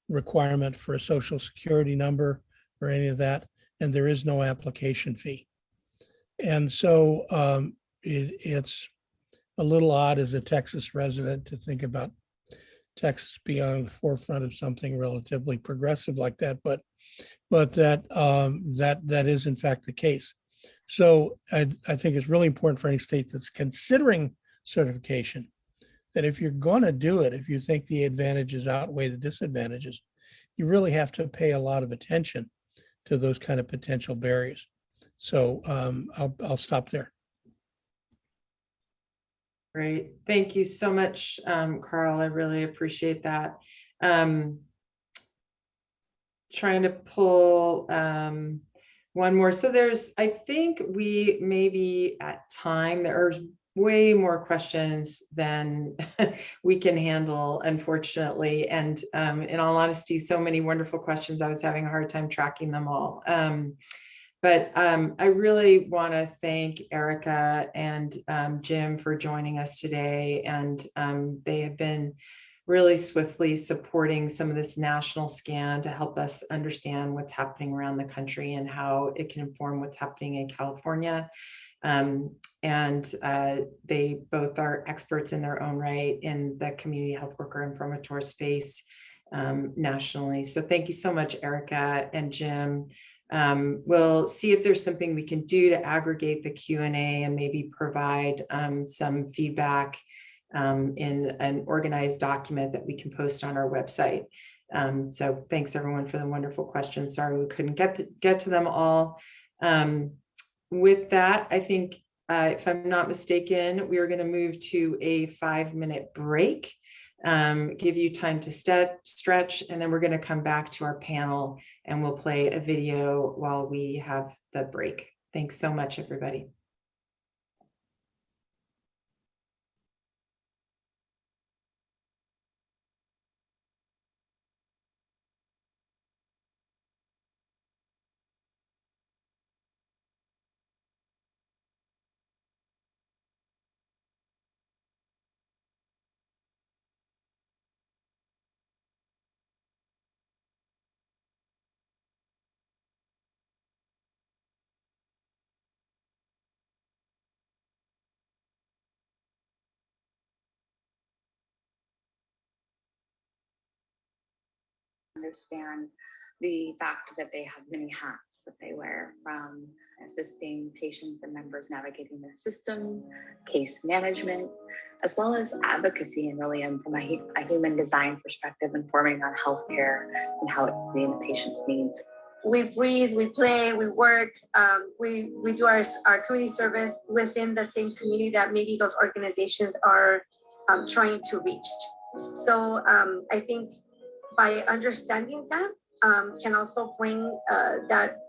requirement for a social security number or any of that, and there is no application fee. And so it's a little odd as a Texas resident to think about Texas being on the forefront of something relatively progressive like that, but that that is in fact the case. So I think it's really important for any state that's considering certification that if you're going to do it, if you think the advantages outweigh the disadvantages, you really have to pay a lot of attention to those kind of potential barriers. So I'll stop there. Great. Thank you so much, Carl. I really appreciate that. Trying to pull one more. So I think we may be at time. There are way more questions than we can handle, unfortunately. And in all honesty, so many wonderful questions. I was having a hard time tracking them all. But I really want to thank Erica and Jim for joining us today. And they have been really swiftly supporting some of this national scan to help us understand what's happening around the country and how it can inform what's happening in California. They both are experts in their own right in the community health worker and promoter space nationally. So thank you so much, Erica and Jim. We'll see if there's something we can do to aggregate the Q&A and maybe provide some feedback in an organized document that we can post on our website. So thanks everyone for the wonderful questions. Sorry we couldn't get to them all. With that, I think if I'm not mistaken, we are going to move to a 5-minute break. Give you time to stretch, and then we're going to come back to our panel and we'll play a video while we have the break. Thanks so much, everybody. Understand the fact that they have many hats that they wear, from assisting patients and members navigating the system, case management, as well as advocacy, and really from a human design perspective, informing on healthcare and how it's meeting the patient's needs. We breathe, we play, we work, we do our community service within the same community that maybe those organizations are trying to reach. So I think by understanding that can also bring that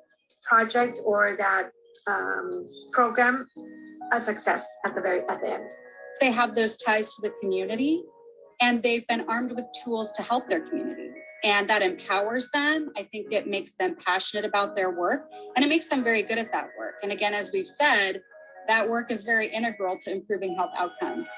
project or that program a success at the end. They have those ties to the community, and they've been armed with tools to help their communities, and that empowers them. I think it makes them passionate about their work, and it makes them very good at that work. And again, as we've said, that work is very integral to improving health outcomes.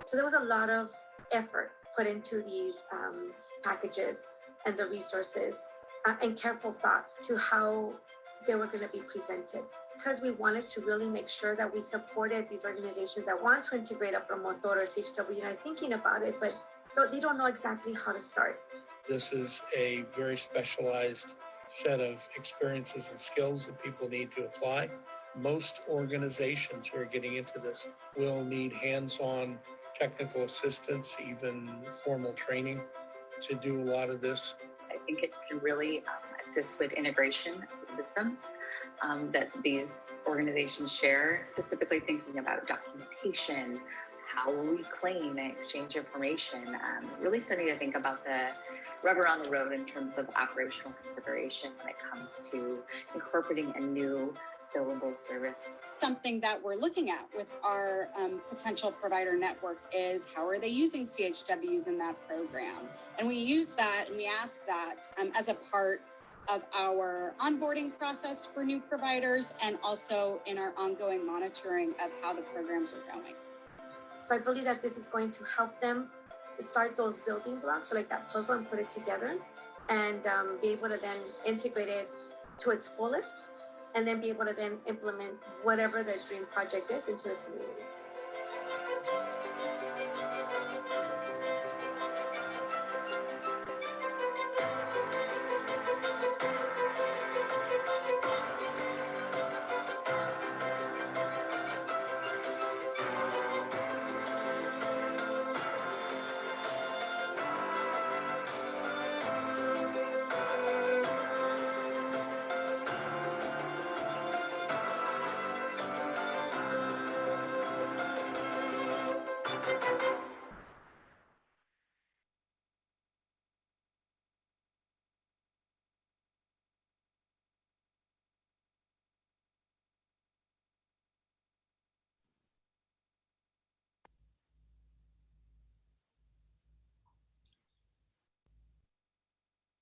So there was a lot of effort put into these packages and the resources and careful thought to how they were going to be presented. because we wanted to really make sure that we supported these organizations that want to integrate a promotor or CHW and are thinking about it, but they don't know exactly how to start. This is a very specialized set of experiences and skills that people need to apply. Most organizations who are getting into this will need hands-on technical assistance, even formal training to do a lot of this. I think it can really assist with integration of the systems that these organizations share, specifically thinking about documentation, how we claim and exchange information, really starting to think about the rubber on the road in terms of operational consideration when it comes to incorporating a new billable service. Something that we're looking at with our potential provider network is how are they using CHWs in that program? And we use that and we ask that as a part of our onboarding process for new providers and also in our ongoing monitoring of how the programs are going. So I believe that this is going to help them to start those building blocks, so like that puzzle, and put it together and be able to then integrate it to its fullest and then be able to then implement whatever their dream project is into the community.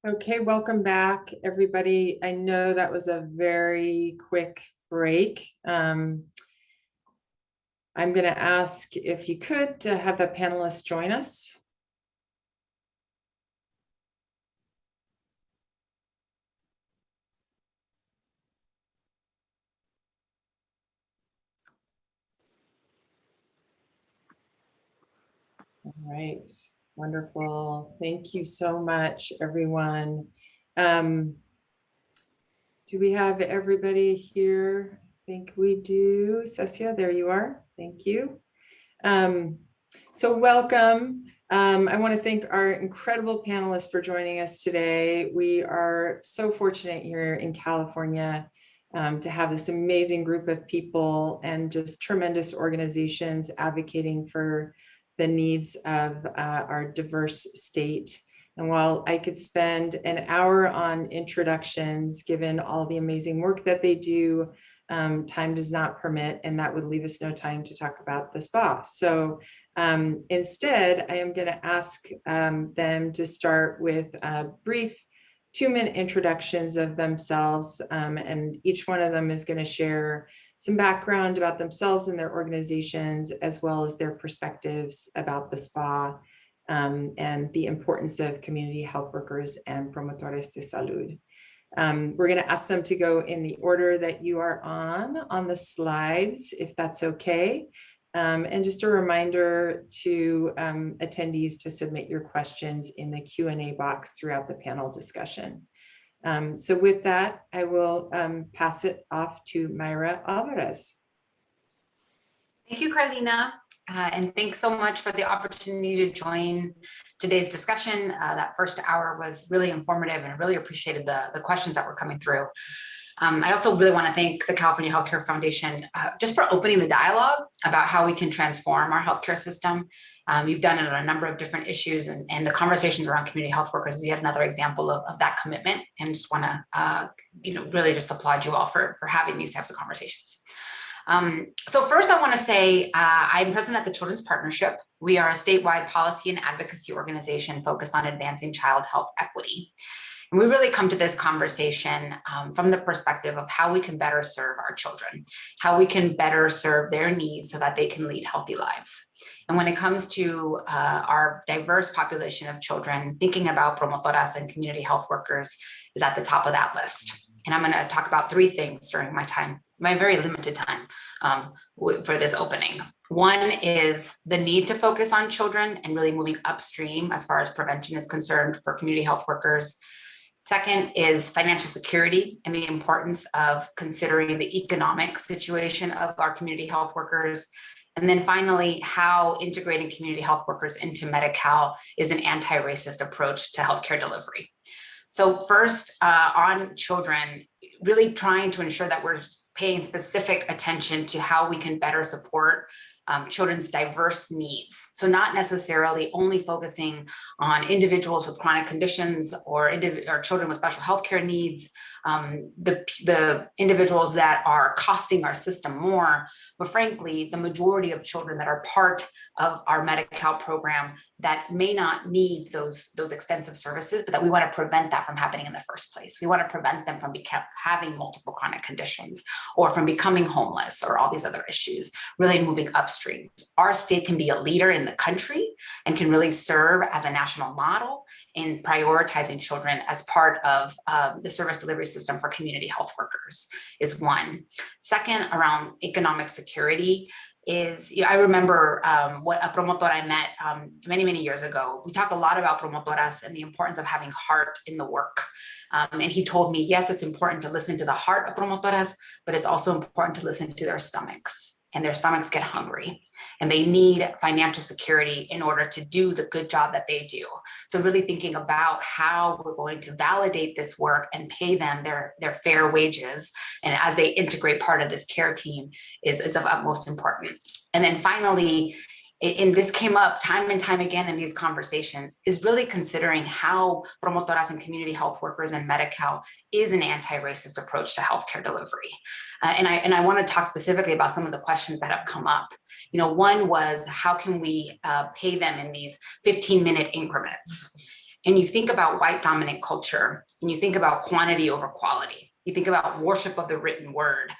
Okay, welcome back, everybody. I know that was a very quick break. I'm going to ask if you could to have the panelists join us. All right, wonderful. Thank you so much, everyone. Do we have everybody here? I think we do. Cecia, there you are. Thank you. So welcome. I want to thank our incredible panelists for joining us today. We are so fortunate here in California to have this amazing group of people and just tremendous organizations advocating for the needs of our diverse state. And while I could spend an hour on introductions, given all the amazing work that they do, time does not permit, and that would leave us no time to talk about the spa. So instead, I am going to ask them to start with brief 2-minute introductions of themselves, and each one of them is going to share some background about themselves and their organizations, as well as their perspectives about the spa and the importance of community health workers and promotores de salud. We're going to ask them to go in the order that you are on the slides, if that's okay. And just a reminder to attendees to submit your questions in the Q&A box throughout the panel discussion. So with that, I will pass it off to Mayra Alvarez. Thank you, Carlina. And thanks so much for the opportunity to join today's discussion. That first hour was really informative, and I really appreciated the questions that were coming through. I also really want to thank the California Healthcare Foundation just for opening the dialogue about how we can transform our healthcare system. You've done it on a number of different issues, and the conversations around community health workers is yet another example of that commitment. And just want to, really just applaud you all for having these types of conversations. So first I want to say I'm president at the Children's Partnership. We are a statewide policy and advocacy organization focused on advancing child health equity. And we really come to this conversation from the perspective of how we can better serve our children, how we can better serve their needs so that they can lead healthy lives. And when it comes to our diverse population of children, thinking about promotoras and community health workers is at the top of that list. And I'm going to talk about 3 things during my time my very limited time for this opening. One is the need to focus on children and really moving upstream as far as prevention is concerned for community health workers. Second is financial security and the importance of considering the economic situation of our community health workers. And then finally, how integrating community health workers into Medi-Cal is an anti-racist approach to healthcare delivery. So first, on children, really trying to ensure that we're paying specific attention to how we can better support children's diverse needs. So not necessarily only focusing on individuals with chronic conditions or children with special healthcare needs, the individuals that are costing our system more, but frankly, the majority of children that are part of our Medi-Cal program that may not need those extensive services, but that we want to prevent that from happening in the first place. We want to prevent them from having multiple chronic conditions or from becoming homeless or all these other issues, really moving upstream. Our state can be a leader in the country and can really serve as a national model in prioritizing children as part of the service delivery system for community health workers is one. Second, around economic security is, I remember what a promotor I met many years ago. We talk a lot about promotoras and the importance of having heart in the work. And he told me, yes, it's important to listen to the heart of promotoras, but it's also important to listen to their stomachs. And their stomachs get hungry and they need financial security in order to do the good job that they do. So really thinking about how we're going to validate this work and pay them their fair wages. And as they integrate part of this care team is of utmost importance. And then finally, and this came up time and time again in these conversations, is really considering how promotoras and community health workers and Medi-Cal is an anti-racist approach to healthcare delivery. And I want to talk specifically about some of the questions that have come up. One was, how can we pay them in these 15-minute increments? And you think about white dominant culture, and you think about quantity over quality. You think about worship of the written word,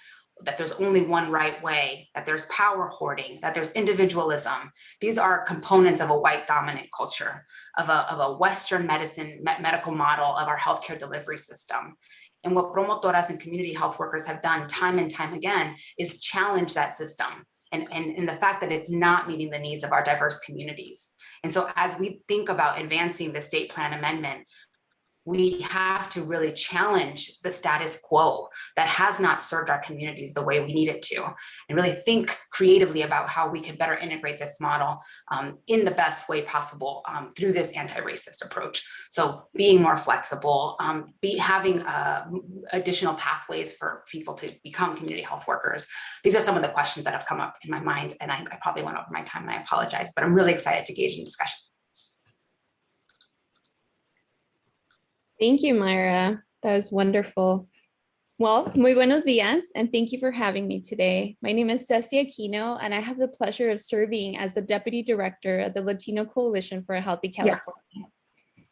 that there's only one right way, that there's power hoarding, that there's individualism. These are components of a white dominant culture, of a Western medical model of our healthcare delivery system. And what promotoras and community health workers have done time and time again is challenge that system and the fact that it's not meeting the needs of our diverse communities. And so as we think about advancing the state plan amendment, we have to really challenge the status quo that has not served our communities the way we need it to, and really think creatively about how we can better integrate this model in the best way possible through this anti-racist approach. So being more flexible, having additional pathways for people to become community health workers. These are some of the questions that have come up in my mind, and I probably went over my time and I apologize, but I'm really excited to engage in discussion. Thank you, Myra. That was wonderful. Well, muy buenos dias, and thank you for having me today. My name is Ceci Aquino, and I have the pleasure of serving as the Deputy Director of the Latino Coalition for a Healthy California. Yeah.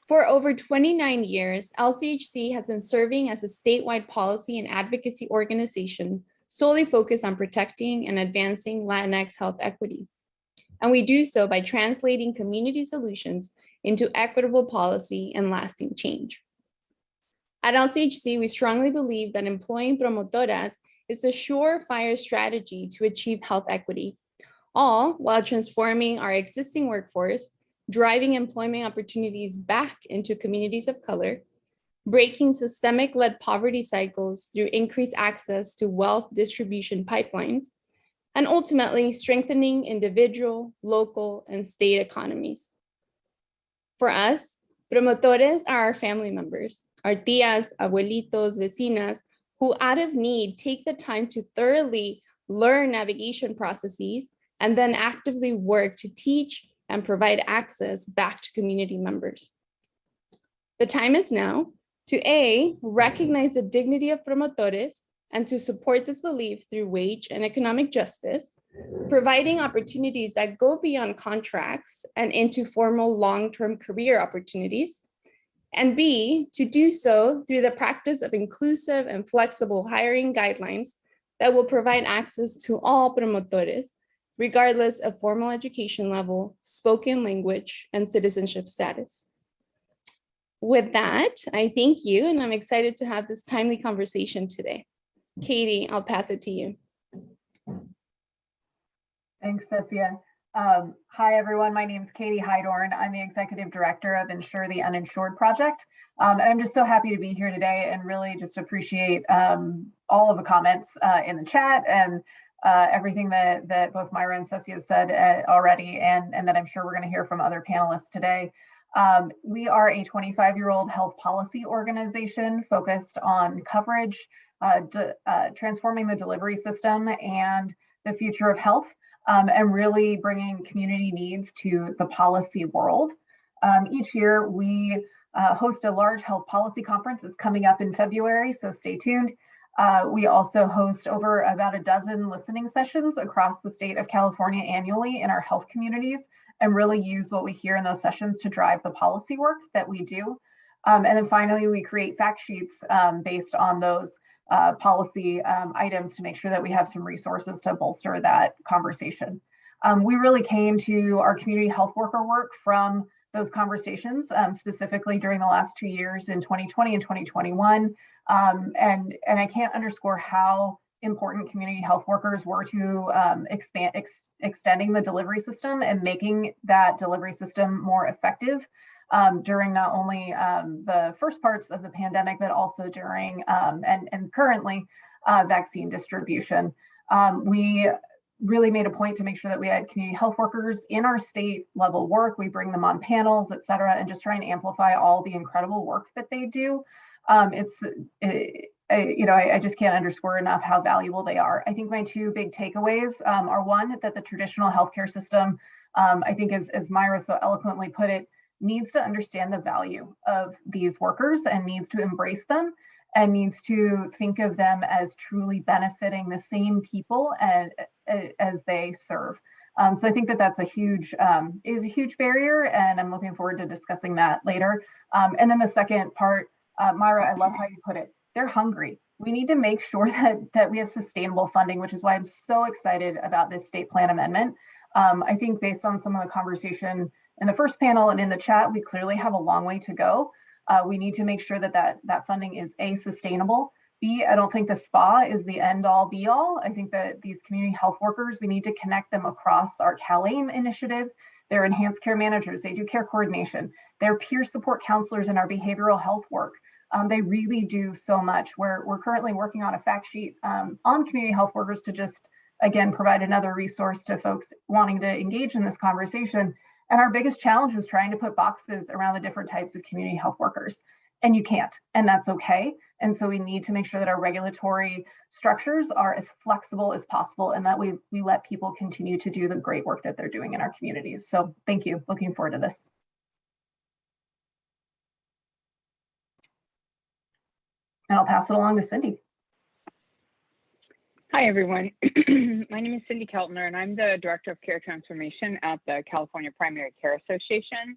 For over 29 years, LCHC has been serving as a statewide policy and advocacy organization solely focused on protecting and advancing Latinx health equity. And we do so by translating community solutions into equitable policy and lasting change. At LCHC, we strongly believe that employing promotoras is a surefire strategy to achieve health equity, all while transforming our existing workforce, driving employment opportunities back into communities of color, breaking systemic-led poverty cycles through increased access to wealth distribution pipelines, and ultimately strengthening individual, local, and state economies. For us, promotores are our family members, our tías, abuelitos, vecinas, who out of need take the time to thoroughly learn navigation processes and then actively work to teach and provide access back to community members. The time is now to A, recognize the dignity of promotores and to support this belief through wage and economic justice, providing opportunities that go beyond contracts and into formal long-term career opportunities, and B, to do so through the practice of inclusive and flexible hiring guidelines that will provide access to all promotores, regardless of formal education level, spoken language, and citizenship status. With that, I thank you, and I'm excited to have this timely conversation today. Katie, I'll pass it to you. Thanks, Cynthia. Hi, everyone. My name is Katie Hydorn. I'm the Executive Director of Insure the Uninsured Project. And I'm just so happy to be here today and really just appreciate all of the comments in the chat and everything that both Myra and Ceci said already, and that I'm sure we're going to hear from other panelists today. We are a 25-year-old health policy organization focused on coverage, transforming the delivery system and the future of health, and really bringing community needs to the policy world. Each year we host a large health policy conference. It's coming up in February, so stay tuned. We also host over about a dozen listening sessions across the state of California annually in our health communities, and really use what we hear in those sessions to drive the policy work that we do. And then finally, we create fact sheets based on those policy items to make sure that we have some resources to bolster that conversation. We really came to our community health worker work from those conversations, specifically during the last 2 years in 2020 and 2021. And I can't underscore how important community health workers were to extending the delivery system and making that delivery system more effective during not only the first parts of the pandemic, but also during and currently vaccine distribution. We really made a point to make sure that we had community health workers in our state level work. We bring them on panels, et cetera, and just try and amplify all the incredible work that they do. I just can't underscore enough how valuable they are. I think my two big takeaways are one, that the traditional healthcare system, I think as Myra so eloquently put it, needs to understand the value of these workers and needs to embrace them and needs to think of them as truly benefiting the same people as they serve. So I think that that's a huge barrier, and I'm looking forward to discussing that later. And then the second part, Myra, I love how you put it. They're hungry. We need to make sure that we have sustainable funding, which is why I'm so excited about this state plan amendment. I think based on some of the conversation in the first panel and in the chat, we clearly have a long way to go. We need to make sure that funding is A, sustainable. B, I don't think the SPA is the end all be all. I think that these community health workers, we need to connect them across our CalAIM initiative. They're enhanced care managers, they do care coordination. They're peer support counselors in our behavioral health work. They really do so much. We're currently working on a fact sheet on community health workers to just, again, provide another resource to folks wanting to engage in this conversation. And our biggest challenge was trying to put boxes around the different types of community health workers. And you can't, and that's okay. And so we need to make sure that our regulatory structures are as flexible as possible and that we let people continue to do the great work that they're doing in our communities. So thank you. Looking forward to this. And I'll pass it along to Cindy. Hi, everyone. My name is Cindy Keltner, and I'm the Director of Care Transformation at the California Primary Care Association.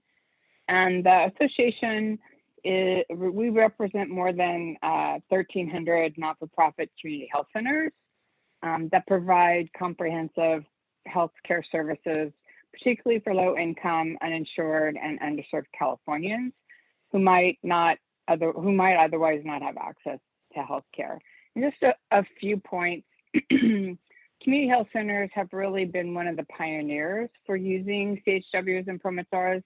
And the association, we represent more than 1,300 not-for-profit community health centers that provide comprehensive health care services, particularly for low-income, uninsured, and underserved Californians who might otherwise not have access to health care. And just a few points. Community health centers have really been one of the pioneers for using CHWs and promotores.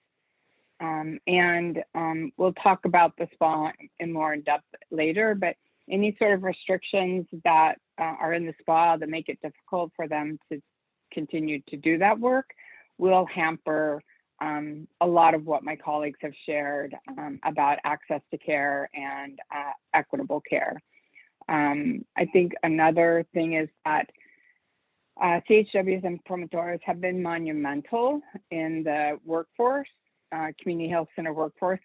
We'll talk about the SPA in more in depth later, but any sort of restrictions that are in the SPA that make it difficult for them to continue to do that work will hamper a lot of what my colleagues have shared about access to care and equitable care. I think another thing is that CHWs and promotores have been monumental in the workforce, community health center workforce,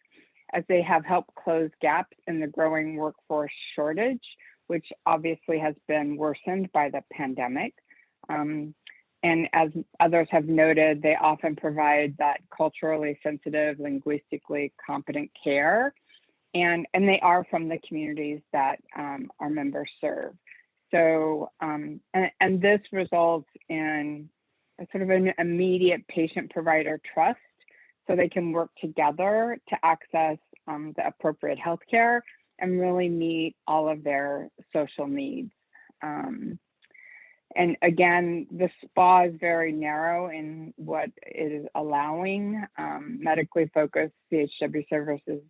as they have helped close gaps in the growing workforce shortage, which obviously has been worsened by the pandemic. And as others have noted, they often provide that culturally sensitive, linguistically competent care. And they are from the communities that our members serve. So, and this results in a sort of an immediate patient-provider trust, so they can work together to access the appropriate healthcare and really meet all of their social needs. And again, the SPA is very narrow in what it is allowing. Medically focused CHW services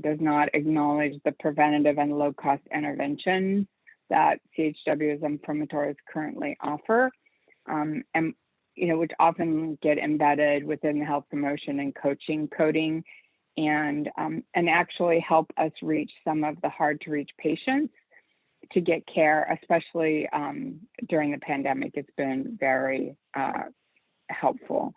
does not acknowledge the preventative and low-cost interventions that CHWs and promontories currently offer, and which often get embedded within the health promotion and coaching coding, and actually help us reach some of the hard-to-reach patients to get care, especially during the pandemic. It's been very helpful.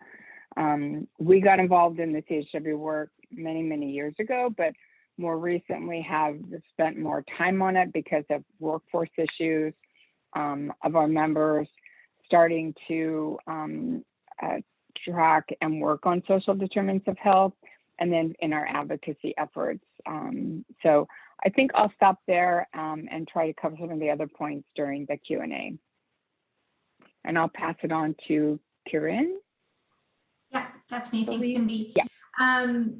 We got involved in the CHW work many years ago, but more recently have spent more time on it because of workforce issues of our members starting to track and work on social determinants of health, and then in our advocacy efforts. So I think I'll stop there and try to cover some of the other points during the Q&A. And I'll pass it on to Kieran. Yeah, that's me. Thanks, Please. Cindy. Yeah.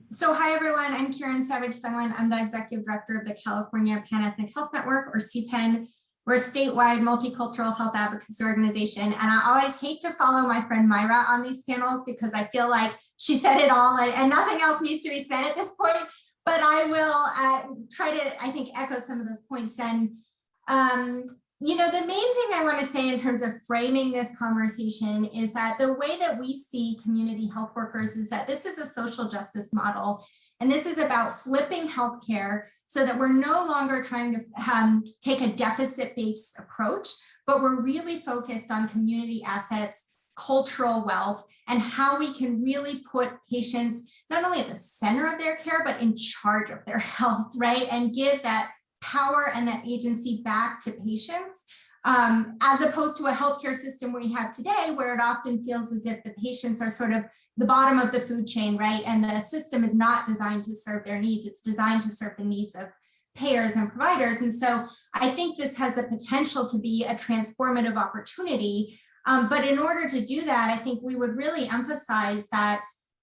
So hi, everyone. I'm Kieran Savage-Sangwan. I'm the Executive Director of the California Pan-Ethnic Health Network, or CPEN. We're a statewide multicultural health advocacy organization. And I always hate to follow my friend Myra on these panels because I feel like she said it all and nothing else needs to be said at this point. But I will try to, I think, echo some of those points. And, the main thing I want to say in terms of framing this conversation is that the way that we see community health workers is that this is a social justice model. And this is about flipping healthcare so that we're no longer trying to take a deficit-based approach, but we're really focused on community assets, cultural wealth, and how we can really put patients not only at the center of their care, but in charge of their health, right? And give that power and that agency back to patients, as opposed to a healthcare system we have today, where it often feels as if the patients are sort of the bottom of the food chain, right? And the system is not designed to serve their needs. It's designed to serve the needs of payers and providers. And so I think this has the potential to be a transformative opportunity. But in order to do that, I think we would really emphasize that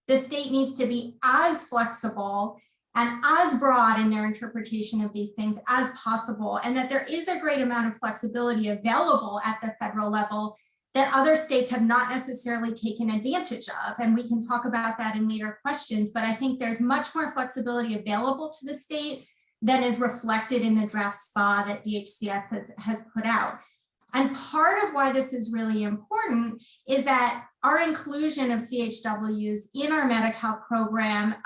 the state needs to be as flexible and as broad in their interpretation of these things as possible, and that there is a great amount of flexibility available at the federal level that other states have not necessarily taken advantage of. And we can talk about that in later questions, but I think there's much more flexibility available to the state than is reflected in the draft SPA that DHCS has put out. And part of why this is really important is that our inclusion of CHWs in our Medi-Cal program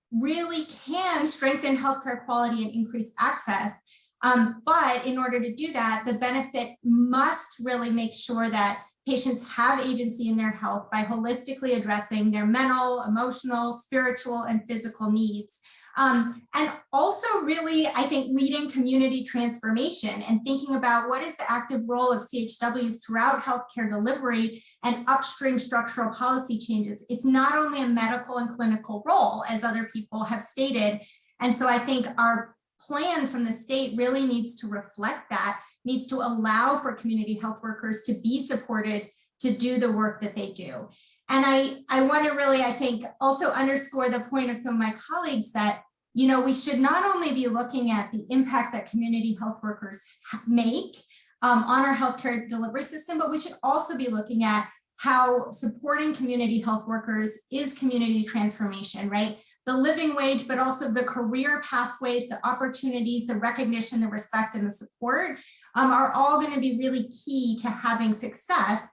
really can strengthen healthcare quality and increase access. But in order to do that, the benefit must really make sure that patients have agency in their health by holistically addressing their mental, emotional, spiritual, and physical needs. And also really, I think, leading community transformation and thinking about what is the active role of CHWs throughout healthcare delivery and upstream structural policy changes. It's not only a medical and clinical role, as other people have stated. And so I think our plan from the state really needs to reflect that, needs to allow for community health workers to be supported to do the work that they do. And I want to really, I think, also underscore the point of some of my colleagues that, we should not only be looking at the impact that community health workers make on our healthcare delivery system, but we should also be looking at how supporting community health workers is community transformation, right? The living wage, but also the career pathways, the opportunities, the recognition, the respect, and the support are all going to be really key to having success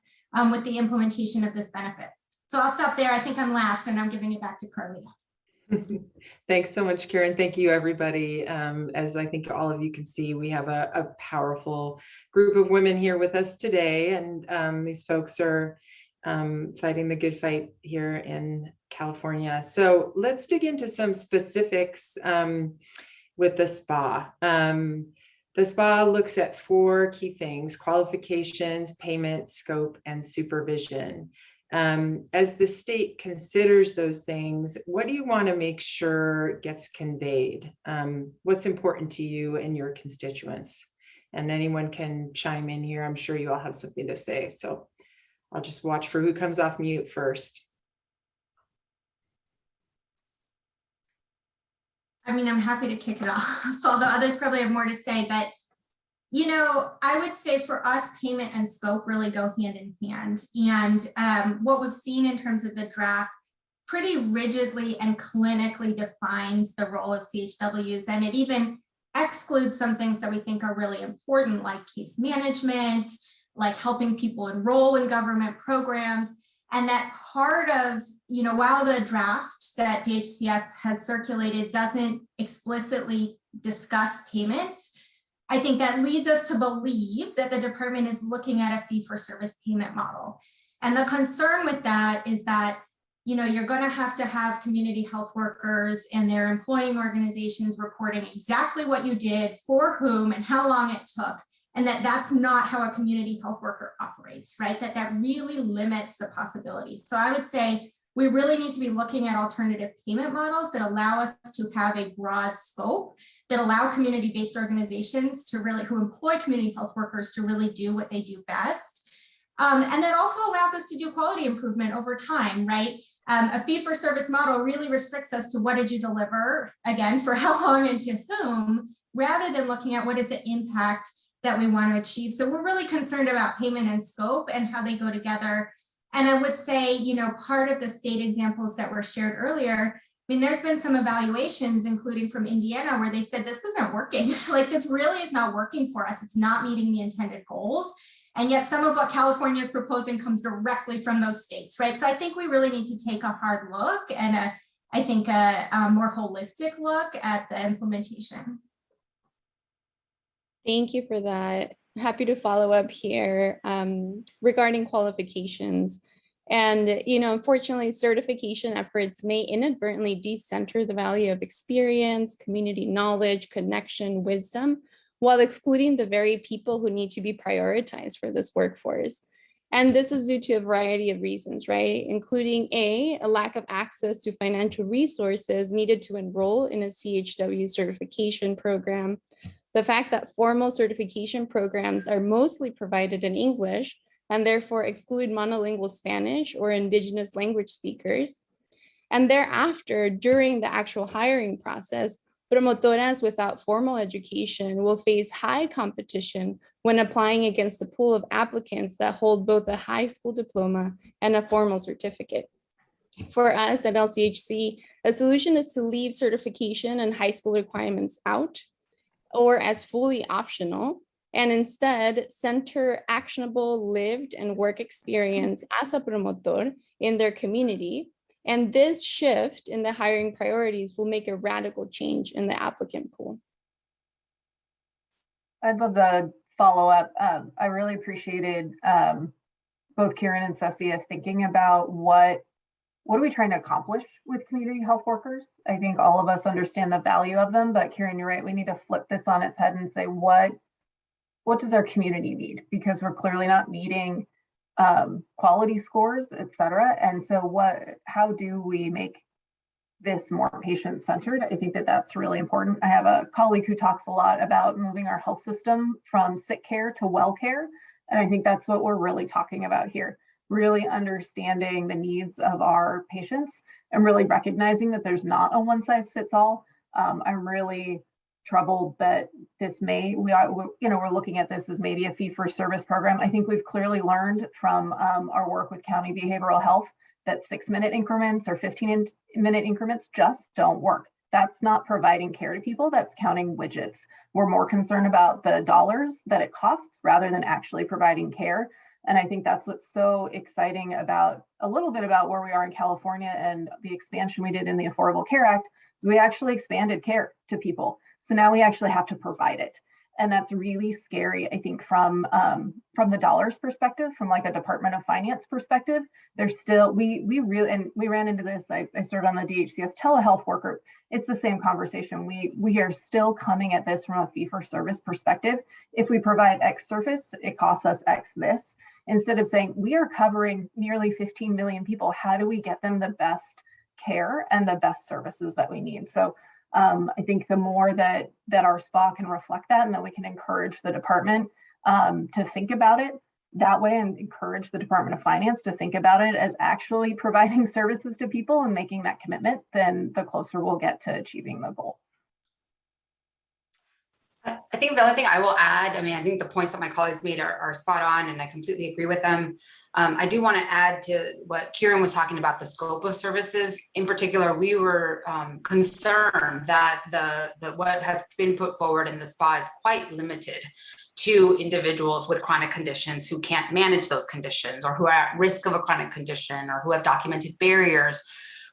with the implementation of this benefit. So I'll stop there. I think I'm last, and I'm giving it back to Carly. Thanks so much, Karen. Thank you, everybody. As I think all of you can see, we have a powerful group of women here with us today, and these folks are fighting the good fight here in California. So let's dig into some specifics with the SPA. The SPA looks at 4 key things: qualifications, payment, scope, and supervision. As the state considers those things, what do you want to make sure gets conveyed? What's important to you and your constituents? And anyone can chime in here. I'm sure you all have something to say. So I'll just watch for who comes off mute first. I mean, I'm happy to kick it off, although others probably have more to say, but You know, I would say for us, payment and scope really go hand in hand. And what we've seen in terms of the draft pretty rigidly and clinically defines the role of CHWs, and it even excludes some things that we think are really important, like case management, like helping people enroll in government programs. And that part of, you know, while the draft that DHCS has circulated doesn't explicitly discuss payment, I think that leads us to believe that the department is looking at a fee-for-service payment model. And the concern with that is that, you know, you're going to have community health workers and their employing organizations reporting exactly what you did, for whom, and how long it took. And that's not how a community health worker operates, right? That really limits the possibilities. So I would say we really need to be looking at alternative payment models that allow us to have a broad scope, that allow community-based organizations to really, who employ community health workers, to really do what they do best. And that also allows us to do quality improvement over time, right? A fee-for-service model really restricts us to what did you deliver, again, for how long and to whom, rather than looking at what is the impact that we want to achieve. So we're really concerned about payment and scope and how they go together. And I would say, you know, part of the state examples that were shared earlier, I mean, there's been some evaluations, including from Indiana, where they said this isn't working. Like, this really is not working for us. It's not meeting the intended goals. And yet some of what California is proposing comes directly from those states, right? So I think we really need to take a hard look and a more holistic look at the implementation. Thank you for that. Happy to follow up here regarding qualifications. And, you know, unfortunately, certification efforts may inadvertently decenter the value of experience, community knowledge, connection, wisdom, while excluding the very people who need to be prioritized for this workforce. And this is due to a variety of reasons, right? Including a lack of access to financial resources needed to enroll in a CHW certification program, the fact that formal certification programs are mostly provided in English and therefore exclude monolingual Spanish or indigenous language speakers. And thereafter, during the actual hiring process, promotoras without formal education will face high competition when applying against the pool of applicants that hold both a high school diploma and a formal certificate. For us at LCHC, a solution is to leave certification and high school requirements out or as fully optional, and instead center actionable lived and work experience as a promotor in their community. And this shift in the hiring priorities will make a radical change in the applicant pool. I'd love to follow up. I really appreciated both Kieran and Cecia thinking about what are we trying to accomplish with community health workers? I think all of us understand the value of them, but Kieran, you're right. We need to flip this on its head and say, what does our community need? Because we're clearly not meeting quality scores, et cetera. And so how do we make this more patient-centered? I think that's really important. I have a colleague who talks a lot about moving our health system from sick care to well care. And I think that's what we're really talking about here. Really understanding the needs of our patients and really recognizing that there's not a one-size-fits-all. I'm really troubled that we're looking at this as maybe a fee-for-service program. I think we've clearly learned from our work with county behavioral health that 6-minute increments or 15-minute increments just don't work. That's not providing care to people, that's counting widgets. We're more concerned about the dollars that it costs rather than actually providing care. And I think that's what's so exciting about a little bit about where we are in California and the expansion we did in the Affordable Care Act is we actually expanded care to people. So now we actually have to provide it. And that's really scary, I think, from the dollars perspective, from like a Department of Finance perspective. There's still, we ran into this, I served on the DHCS telehealth worker. It's the same conversation. We are still coming at this from a fee-for-service perspective. If we provide X service, it costs us X this. Instead of saying, we are covering nearly 15 million people, how do we get them the best care and the best services that we need? So I think the more that our SPA can reflect that and that we can encourage the department to think about it that way and encourage the Department of Finance to think about it as actually providing services to people and making that commitment, then the closer we'll get to achieving the goal. I think the only thing I will add, I mean, I think the points that my colleagues made are spot on, and I completely agree with them. I do want to add to what Kieran was talking about, the scope of services. In particular, we were concerned that what has been put forward in the SPA is quite limited to individuals with chronic conditions who can't manage those conditions, or who are at risk of a chronic condition, or who have documented barriers,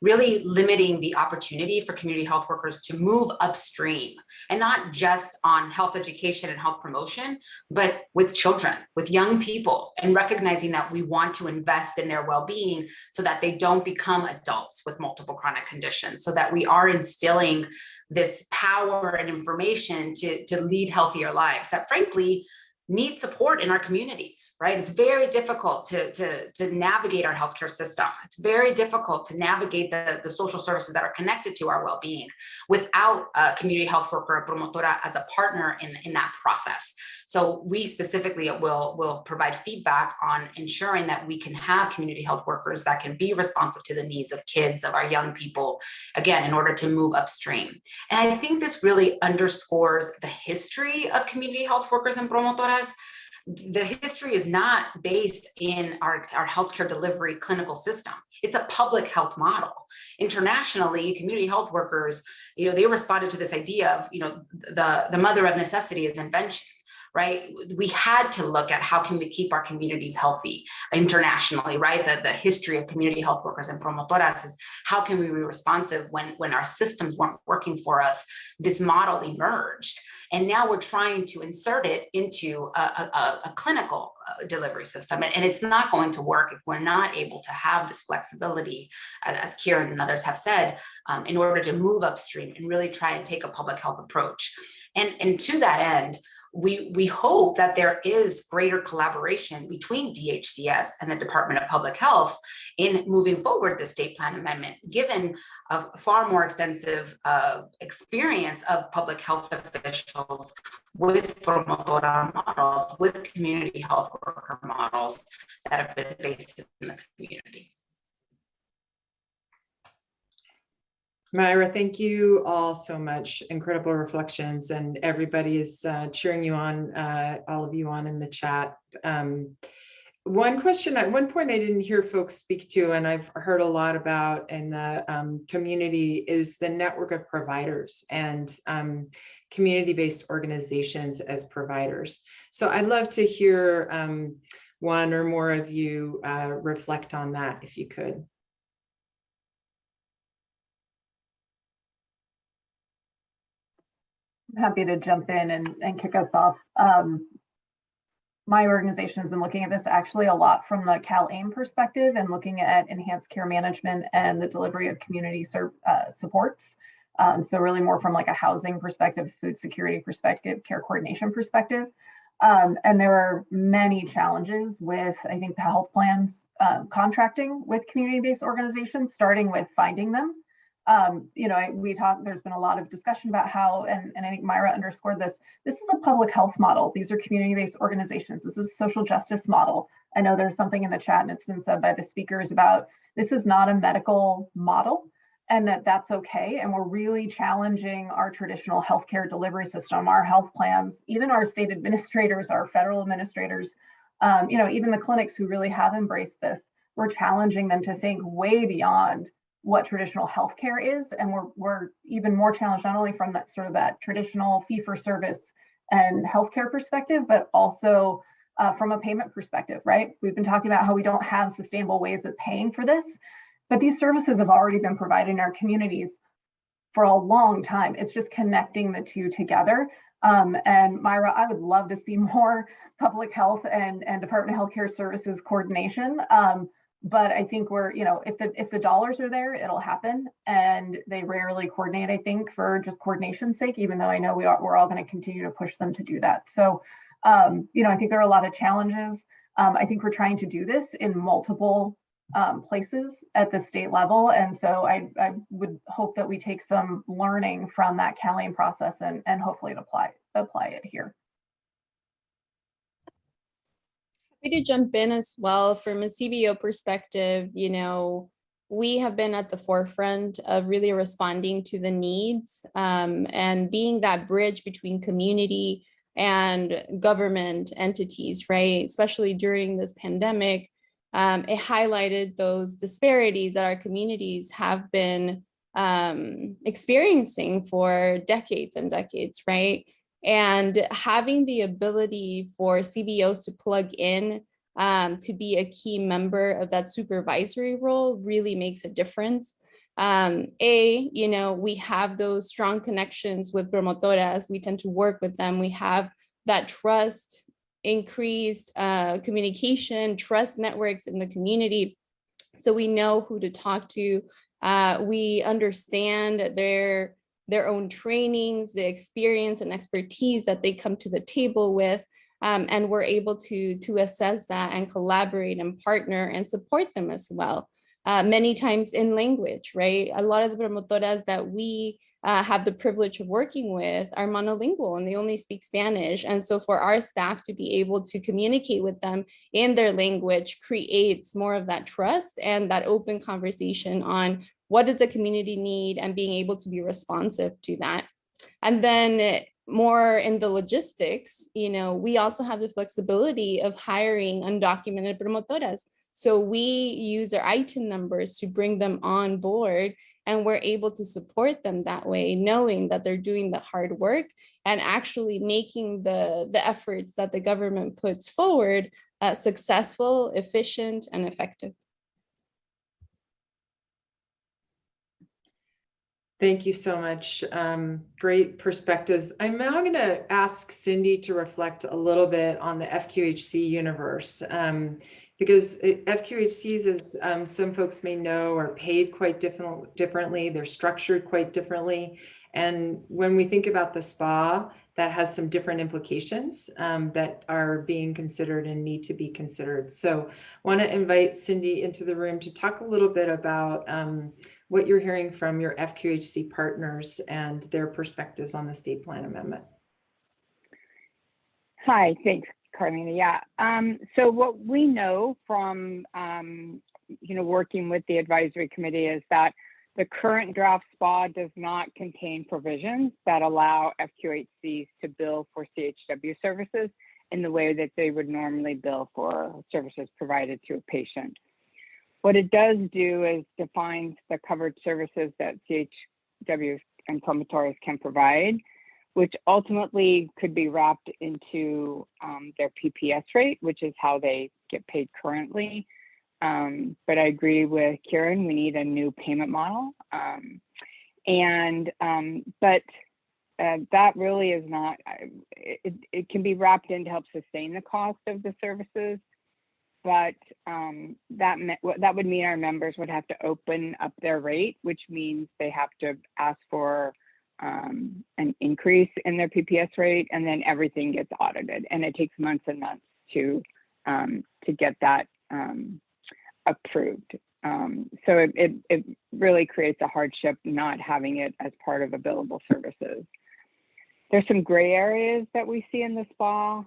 really limiting the opportunity for community health workers to move upstream, and not just on health education and health promotion, but with children, with young people, and recognizing that we want to invest in their well-being so that they don't become adults with multiple chronic conditions, so that we are instilling this power and information to lead healthier lives that frankly need support in our communities, right? It's very difficult to navigate our healthcare system. It's very difficult to navigate the social services that are connected to our well-being without a community health worker, a promotora, as a partner in that process. So we specifically will provide feedback on ensuring that we can have community health workers that can be responsive to the needs of kids, of our young people, again, in order to move upstream. And I think this really underscores the history of community health workers and promotoras. The history is not based in our healthcare delivery clinical system. It's a public health model. Internationally, community health workers, they responded to this idea of, the mother of necessity is invention. Right? We had to look at how can we keep our communities healthy internationally, right? The history of community health workers and promotoras is how can we be responsive when our systems weren't working for us. This model emerged, and now we're trying to insert it into a clinical delivery system. And it's not going to work if we're not able to have this flexibility, as Kieran and others have said, in order to move upstream and really try and take a public health approach. And to that end, we hope that there is greater collaboration between DHCS and the Department of Public Health in moving forward the state plan amendment, given a far more extensive experience of public health officials with promotora models, with community health worker models that have been based in the community. Myra, thank you all so much. Incredible reflections, and everybody is cheering you on, all of you on in the chat. One question, at one point I didn't hear folks speak to, and I've heard a lot about in the community, is the network of providers and community-based organizations as providers. So I'd love to hear one or more of you reflect on that, if you could. I'm happy to jump in and kick us off. My organization has been looking at this actually a lot from the CalAIM perspective, and looking at enhanced care management and the delivery of community supports. So really more from like a housing perspective, food security perspective, care coordination perspective. And there are many challenges with, I think, the health plans contracting with community-based organizations, starting with finding them. There's been a lot of discussion about how, and I think Myra underscored this is a public health model. These are community-based organizations. This is a social justice model. I know there's something in the chat, and it's been said by the speakers about this is not a medical model, and that's okay. And we're really challenging our traditional healthcare delivery system, our health plans, even our state administrators, our federal administrators, even the clinics who really have embraced this. We're challenging them to think way beyond what traditional healthcare is, and we're even more challenged not only from that sort of that traditional fee-for-service and healthcare perspective, but also from a payment perspective, right? We've been talking about how we don't have sustainable ways of paying for this, but these services have already been provided in our communities for a long time. It's just connecting the two together. And Myra, I would love to see more public health and Department of Healthcare Services coordination. But I think if the dollars are there, it'll happen. And they rarely coordinate, I think, for just coordination's sake, even though I know we're all going to continue to push them to do that. So, I think there are a lot of challenges. I think we're trying to do this in multiple places at the state level. And so I would hope that we take some learning from that CalAIM process and hopefully apply it here. To jump in as well from a CBO perspective, we have been at the forefront of really responding to the needs and being that bridge between community and government entities, right? Especially during this pandemic, it highlighted those disparities that our communities have been experiencing for decades and decades, right? And having the ability for CBOs to plug in to be a key member of that supervisory role really makes a difference. We have those strong connections with promotoras. We tend to work with them. We have that trust, increased communication, trust networks in the community. So we know who to talk to. We understand their own trainings, the experience and expertise that they come to the table with. And we're able to assess that and collaborate and partner and support them as well. Many times in language, right? A lot of the promotoras that we have the privilege of working with are monolingual and they only speak Spanish. And so for our staff to be able to communicate with them in their language creates more of that trust and that open conversation on what does the community need and being able to be responsive to that. And then more in the logistics, we also have the flexibility of hiring undocumented promotoras. So we use their ITIN numbers to bring them on board, and we're able to support them that way, knowing that they're doing the hard work and actually making the efforts that the government puts forward successful, efficient, and effective. Thank you so much. Great perspectives. I'm now going to ask Cindy to reflect a little bit on the FQHC universe, because FQHCs, as some folks may know, are paid quite differently. They're structured quite differently. And when we think about the SPA, that has some different implications that are being considered and need to be considered. So I want to invite Cindy into the room to talk a little bit about what you're hearing from your FQHC partners and their perspectives on the state plan amendment. Hi, thanks, Carlina. Yeah, so what we know from working with the advisory committee is that the current draft SPA does not contain provisions that allow FQHCs to bill for CHW services in the way that they would normally bill for services provided to a patient. What it does do is defines the covered services that CHWs and promotoras can provide, which ultimately could be wrapped into their PPS rate, which is how they get paid currently. But I agree with Kieran, we need a new payment model. But that really is not, it can be wrapped in to help sustain the cost of the services. But that would mean our members would have to open up their rate, which means they have to ask for an increase in their PPS rate, and then everything gets audited, and it takes months and months to get that approved. So it really creates a hardship not having it as part of the billable services. There's some gray areas that we see in the SPA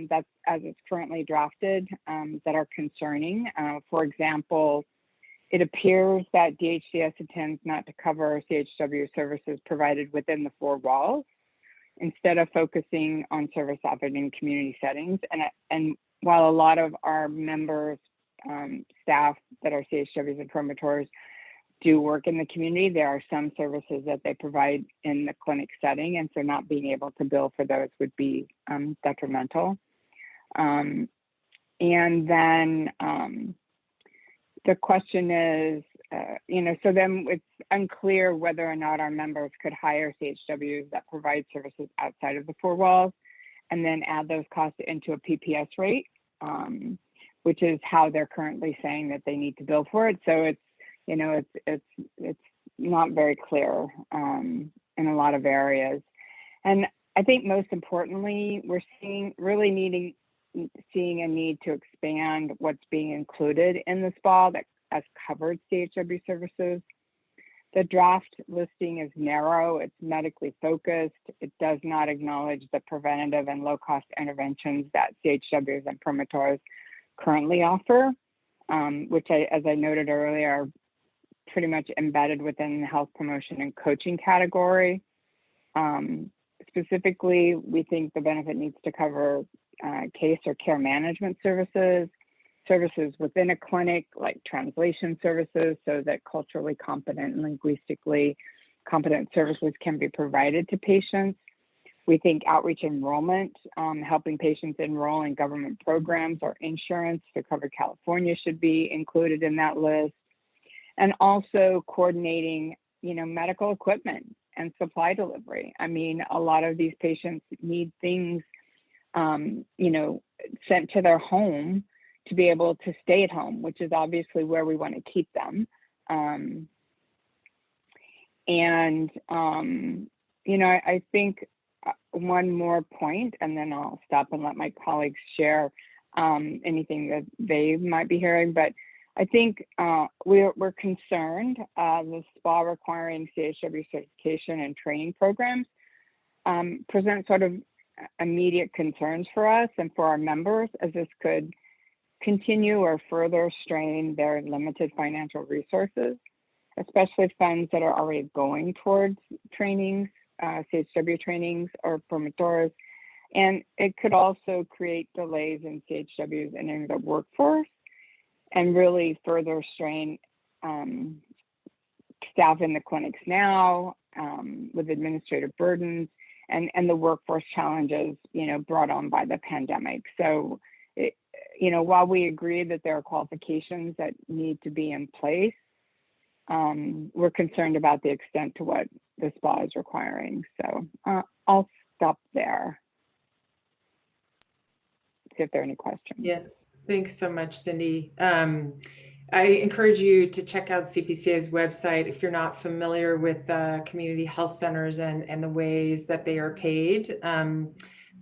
that's as it's currently drafted that are concerning. For example, it appears that DHCS intends not to cover CHW services provided within the 4 walls, instead of focusing on service offered in community settings. And while a lot of our members, staff that are CHWs and promotors do work in the community, there are some services that they provide in the clinic setting, and so not being able to bill for those would be detrimental. And then the question is, so then it's unclear whether or not our members could hire CHWs that provide services outside of the 4 walls and then add those costs into a PPS rate, which is how they're currently saying that they need to bill for it. So it's not very clear in a lot of areas. And I think most importantly, we're seeing a need to expand what's being included in the SPA that has covered CHW services. The draft listing is narrow, it's medically focused, it does not acknowledge the preventative and low-cost interventions that CHWs and promotors currently offer, which as I noted earlier, are pretty much embedded within the health promotion and coaching category. Specifically, we think the benefit needs to cover case or care management services, services within a clinic like translation services so that culturally competent and linguistically competent services can be provided to patients. We think outreach enrollment, helping patients enroll in government programs or insurance to cover California should be included in that list. And also coordinating, medical equipment and supply delivery. I mean, a lot of these patients need things, sent to their home to be able to stay at home, which is obviously where we want to keep them. I think one more point, and then I'll stop and let my colleagues share anything that they might be hearing. But I think we're concerned the SPA requiring CHW certification and training programs present sort of immediate concerns for us and for our members, as this could continue or further strain their limited financial resources, especially funds that are already going towards trainings, CHW trainings or promotores. And it could also create delays in CHWs entering the workforce and really further strain staff in the clinics now with administrative burdens and the workforce challenges, brought on by the pandemic. So, while we agree that there are qualifications that need to be in place, we're concerned about the extent to what the SPA is requiring. So I'll stop there. See if there are any questions. Yeah, thanks so much, Cindy. I encourage you to check out CPCA's website if you're not familiar with community health centers and the ways that they are paid.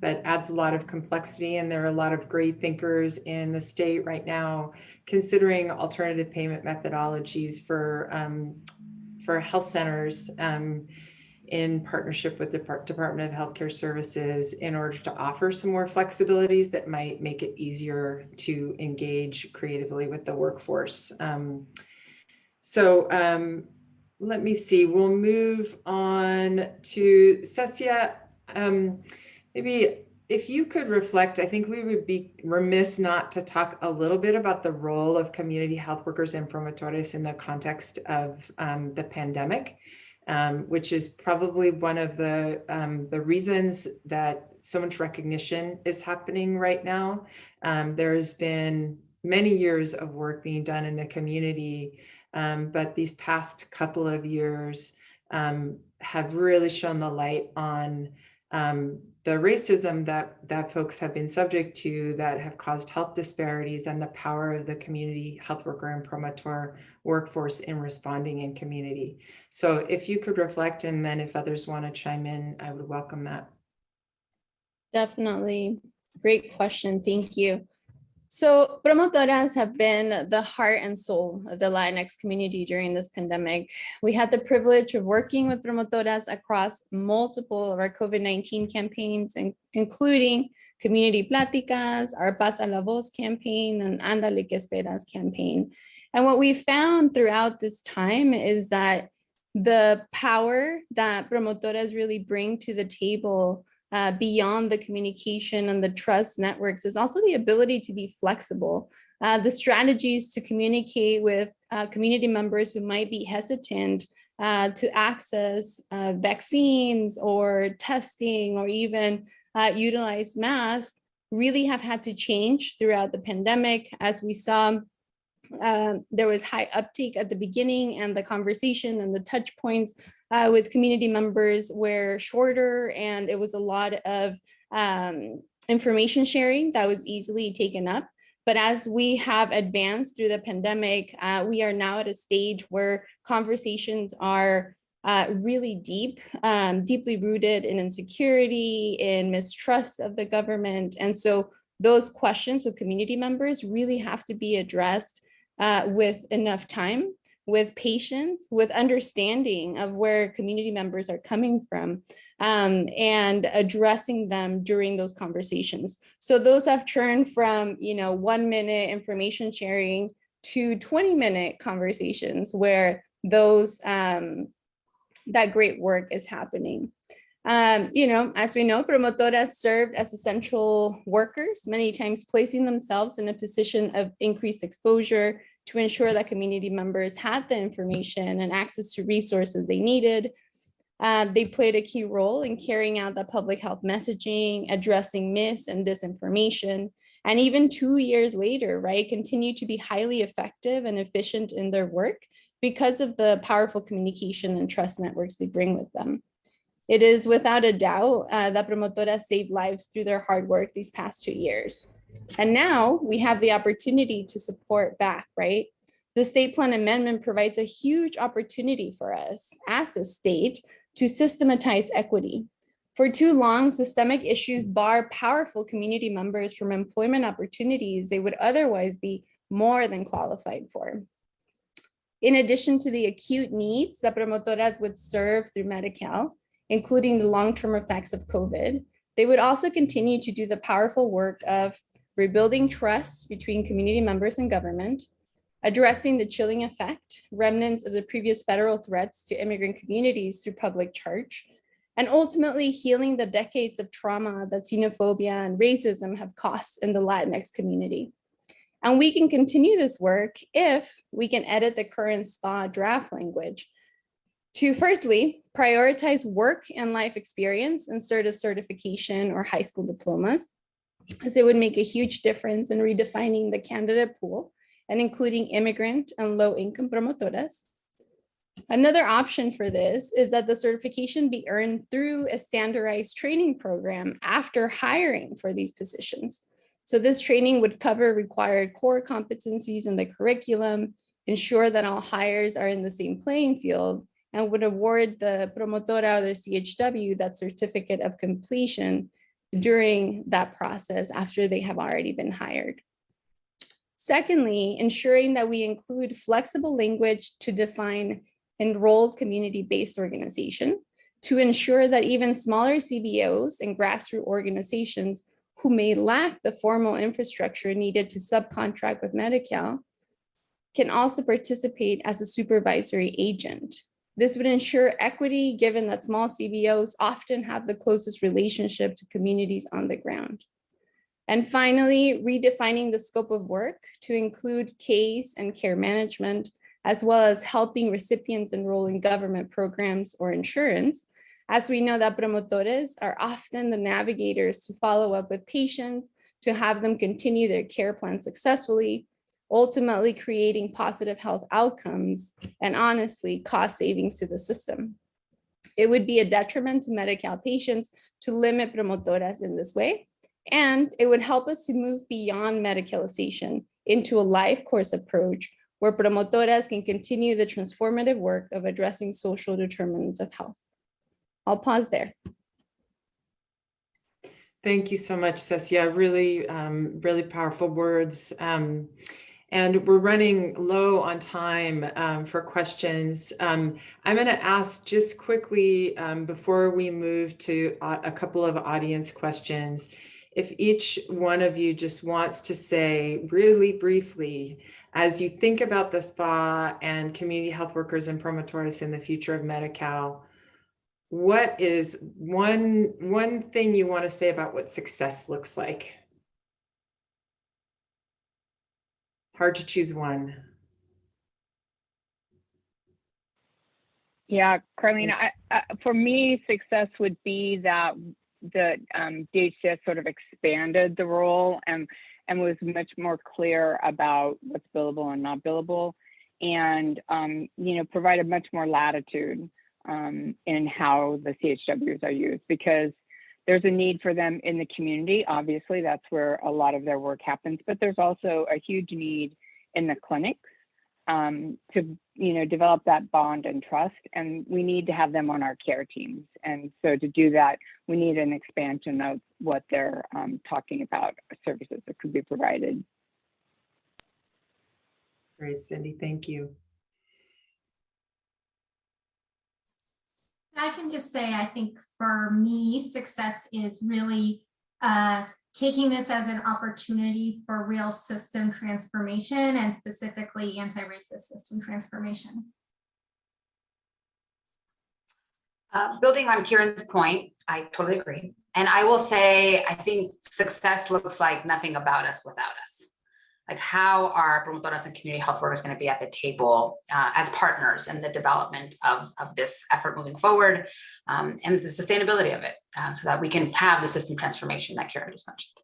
That adds a lot of complexity, and there are a lot of great thinkers in the state right now considering alternative payment methodologies for health centers in partnership with the Department of Healthcare Services in order to offer some more flexibilities that might make it easier to engage creatively with the workforce. Let me see, we'll move on to Cecia. Maybe if you could reflect, I think we would be remiss not to talk a little bit about the role of community health workers and promotores in the context of the pandemic, which is probably one of the reasons that so much recognition is happening right now. There's been many years of work being done in the community, but these past couple of years have really shone the light on the racism that folks have been subject to that have caused health disparities and the power of the community health worker and promotor workforce in responding in community. So if you could reflect, and then if others want to chime in, I would welcome that. Definitely. Great question. Thank you. So promotoras have been the heart and soul of the Latinx community during this pandemic. We had the privilege of working with promotoras across multiple of our COVID-19 campaigns, including Community Pláticas, our Pasa la Voz campaign, and Ándale que Esperas campaign. And what we found throughout this time is that the power that promotoras really bring to the table beyond the communication and the trust networks is also the ability to be flexible. The strategies to communicate with community members who might be hesitant to access vaccines or testing or even utilize masks really have had to change throughout the pandemic. As we saw, there was high uptake at the beginning, and the conversation and the touch points with community members were shorter, and it was a lot of information sharing that was easily taken up. But as we have advanced through the pandemic, we are now at a stage where conversations are really deep, deeply rooted in insecurity, in mistrust of the government. And so those questions with community members really have to be addressed with enough time, with patience, with understanding of where community members are coming from, and addressing them during those conversations. So those have turned from 1 minute information sharing to 20-minute conversations where those that great work is happening. As we know, promotoras served as essential workers, many times placing themselves in a position of increased exposure to ensure that community members had the information and access to resources they needed. They played a key role in carrying out the public health messaging, addressing mis and disinformation, and even 2 years later, right, continue to be highly effective and efficient in their work because of the powerful communication and trust networks they bring with them. It is without a doubt that promotoras saved lives through their hard work these past 2 years. And now we have the opportunity to support back, right? The state plan amendment provides a huge opportunity for us as a state to systematize equity. For too long, systemic issues bar powerful community members from employment opportunities they would otherwise be more than qualified for. In addition to the acute needs that promotoras would serve through Medi-Cal, including the long-term effects of COVID, they would also continue to do the powerful work of rebuilding trust between community members and government, addressing the chilling effect, remnants of the previous federal threats to immigrant communities through public charge, and ultimately healing the decades of trauma that xenophobia and racism have caused in the Latinx community. And we can continue this work if we can edit the current SPA draft language to firstly, prioritize work and life experience instead of certification or high school diplomas, as it would make a huge difference in redefining the candidate pool and including immigrant and low-income promotoras. Another option for this is that the certification be earned through a standardized training program after hiring for these positions. So this training would cover required core competencies in the curriculum, ensure that all hires are in the same playing field, and would award the promotora or the CHW that certificate of completion during that process after they have already been hired. Secondly, ensuring that we include flexible language to define enrolled community-based organization to ensure that even smaller CBOs and grassroots organizations who may lack the formal infrastructure needed to subcontract with Medi-Cal can also participate as a supervisory agent. This would ensure equity, given that small CBOs often have the closest relationship to communities on the ground. And finally, redefining the scope of work to include case and care management, as well as helping recipients enroll in government programs or insurance, as we know that promotores are often the navigators to follow up with patients, to have them continue their care plan successfully, ultimately creating positive health outcomes and honestly cost savings to the system. It would be a detriment to Medi-Cal patients to limit promotoras in this way, and it would help us to move beyond medicalization into a life course approach where promotoras can continue the transformative work of addressing social determinants of health. I'll pause there. Thank you so much, Cecia. Really, really powerful words. And we're running low on time for questions. I'm going to ask just quickly before we move to a couple of audience questions, if each one of you just wants to say really briefly, as you think about the SPA and community health workers and promotores in the future of Medi-Cal, what is one thing you want to say about what success looks like? Hard to choose one. Yeah, Carlina, for me, success would be that the DHCS sort of expanded the role and was much more clear about what's billable and not billable, and provided much more latitude in how the CHWs are used, because there's a need for them in the community. Obviously, that's where a lot of their work happens, but there's also a huge need in the clinics to develop that bond and trust, and we need to have them on our care teams. And so to do that, we need an expansion of what they're talking about, services that could be provided. Great, Cindy, thank you. I can just say, I think for me, success is really taking this as an opportunity for real system transformation, and specifically anti-racist system transformation. Building on Kieran's point, I totally agree. And I will say, I think success looks like nothing about us without us. Like, how are promotoras and community health workers going to be at the table as partners in the development of this effort moving forward, and the sustainability of it, so that we can have the system transformation that Kieran just mentioned.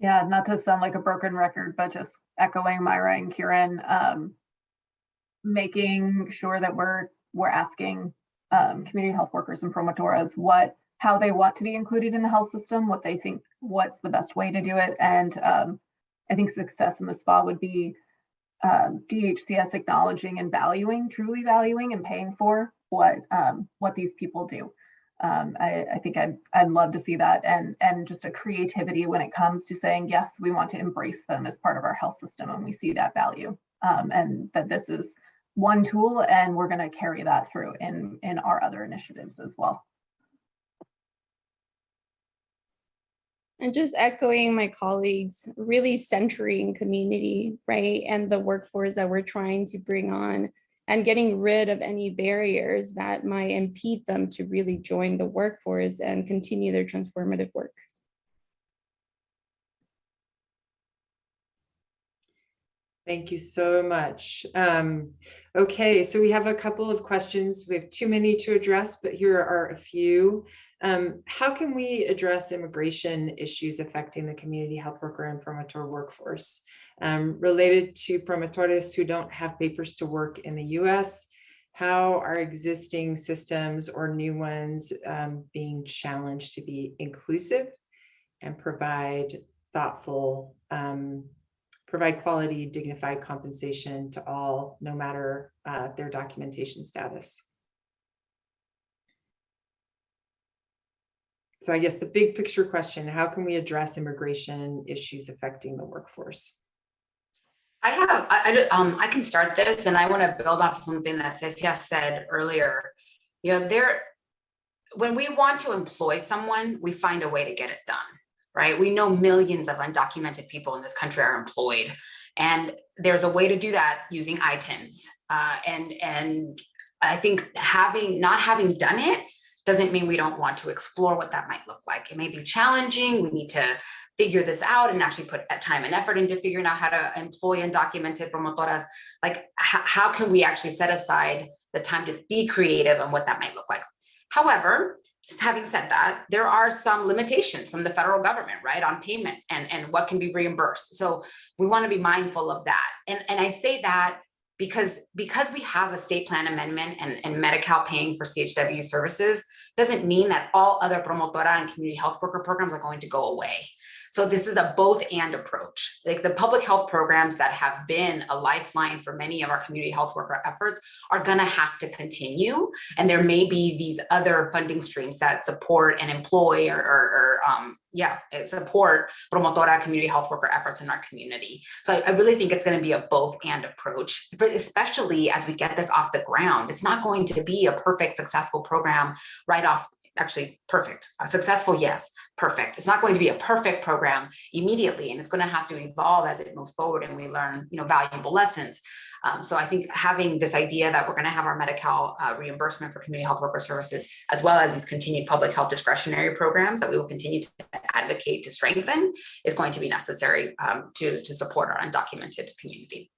Yeah, not to sound like a broken record, but just echoing Myra and Kieran, making sure that we're asking community health workers and promotoras how they want to be included in the health system, what they think, what's the best way to do it. And I think success in the SPA would be DHCS acknowledging and truly valuing and paying for what these people do. I think I'd love to see that, and just a creativity when it comes to saying, yes, we want to embrace them as part of our health system, and we see that value, and that this is one tool, and we're going to carry that through in our other initiatives as well. And just echoing my colleagues, really centering community, right? And the workforce that we're trying to bring on, and getting rid of any barriers that might impede them to really join the workforce and continue their transformative work. Thank you so much. Okay, so we have a couple of questions. We have too many to address, but here are a few. How can we address immigration issues affecting the community health worker and promotor workforce? Related to promotores who don't have papers to work in the US, how are existing systems or new ones being challenged to be inclusive and provide thoughtful, provide quality, dignified compensation to all, no matter their documentation status? So I guess the big picture question, how can we address immigration issues affecting the workforce? I can start this, and I want to build off something that Cecia said earlier. You know, when we want to employ someone, we find a way to get it done. Right? We know millions of undocumented people in this country are employed, and there's a way to do that using ITINs. And I think not having done it doesn't mean we don't want to explore what that might look like. It may be challenging. We need to figure this out and actually put that time and effort into figuring out how to employ undocumented promotoras. Like, how can we actually set aside the time to be creative on what that might look like? However, just having said that, there are some limitations from the federal government, right, on payment and what can be reimbursed. So we want to be mindful of that. And I say that because we have a state plan amendment and Medi-Cal paying for CHW services doesn't mean that all other promotora and community health worker programs are going to go away. So this is a both and approach. Like, the public health programs that have been a lifeline for many of our community health worker efforts are going to have to continue. And there may be these other funding streams that support and employ support promotora community health worker efforts in our community. So I really think it's going to be a both and approach, but especially as we get this off the ground. It's not going to be a perfect, successful program right off. Actually, perfect, successful, yes, perfect. It's not going to be a perfect program immediately, and it's going to have to evolve as it moves forward and we learn, valuable lessons. So I think having this idea that we're going to have our Medi-Cal reimbursement for community health worker services, as well as these continued public health discretionary programs that we will continue to advocate to strengthen, is going to be necessary to support our undocumented community.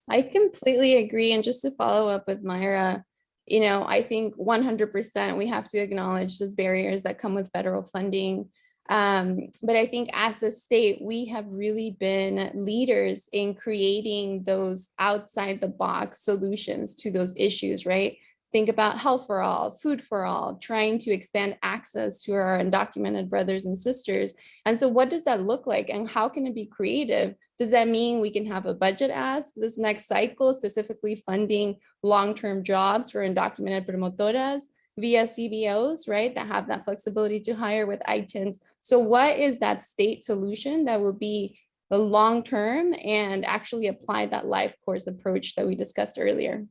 I completely agree. And just to follow up with Myra, I think 100% we have to acknowledge those barriers that come with federal funding. But I think as a state, we have really been leaders in creating those outside the box solutions to those issues, right? Think about health for all, food for all, trying to expand access to our undocumented brothers and sisters. And so what does that look like, and how can it be creative? Does that mean we can have a budget ask this next cycle, specifically funding long-term jobs for undocumented promotoras via CBOs, right, that have that flexibility to hire with ITINs? So what is that state solution that will be the long-term and actually apply that life course approach that we discussed earlier?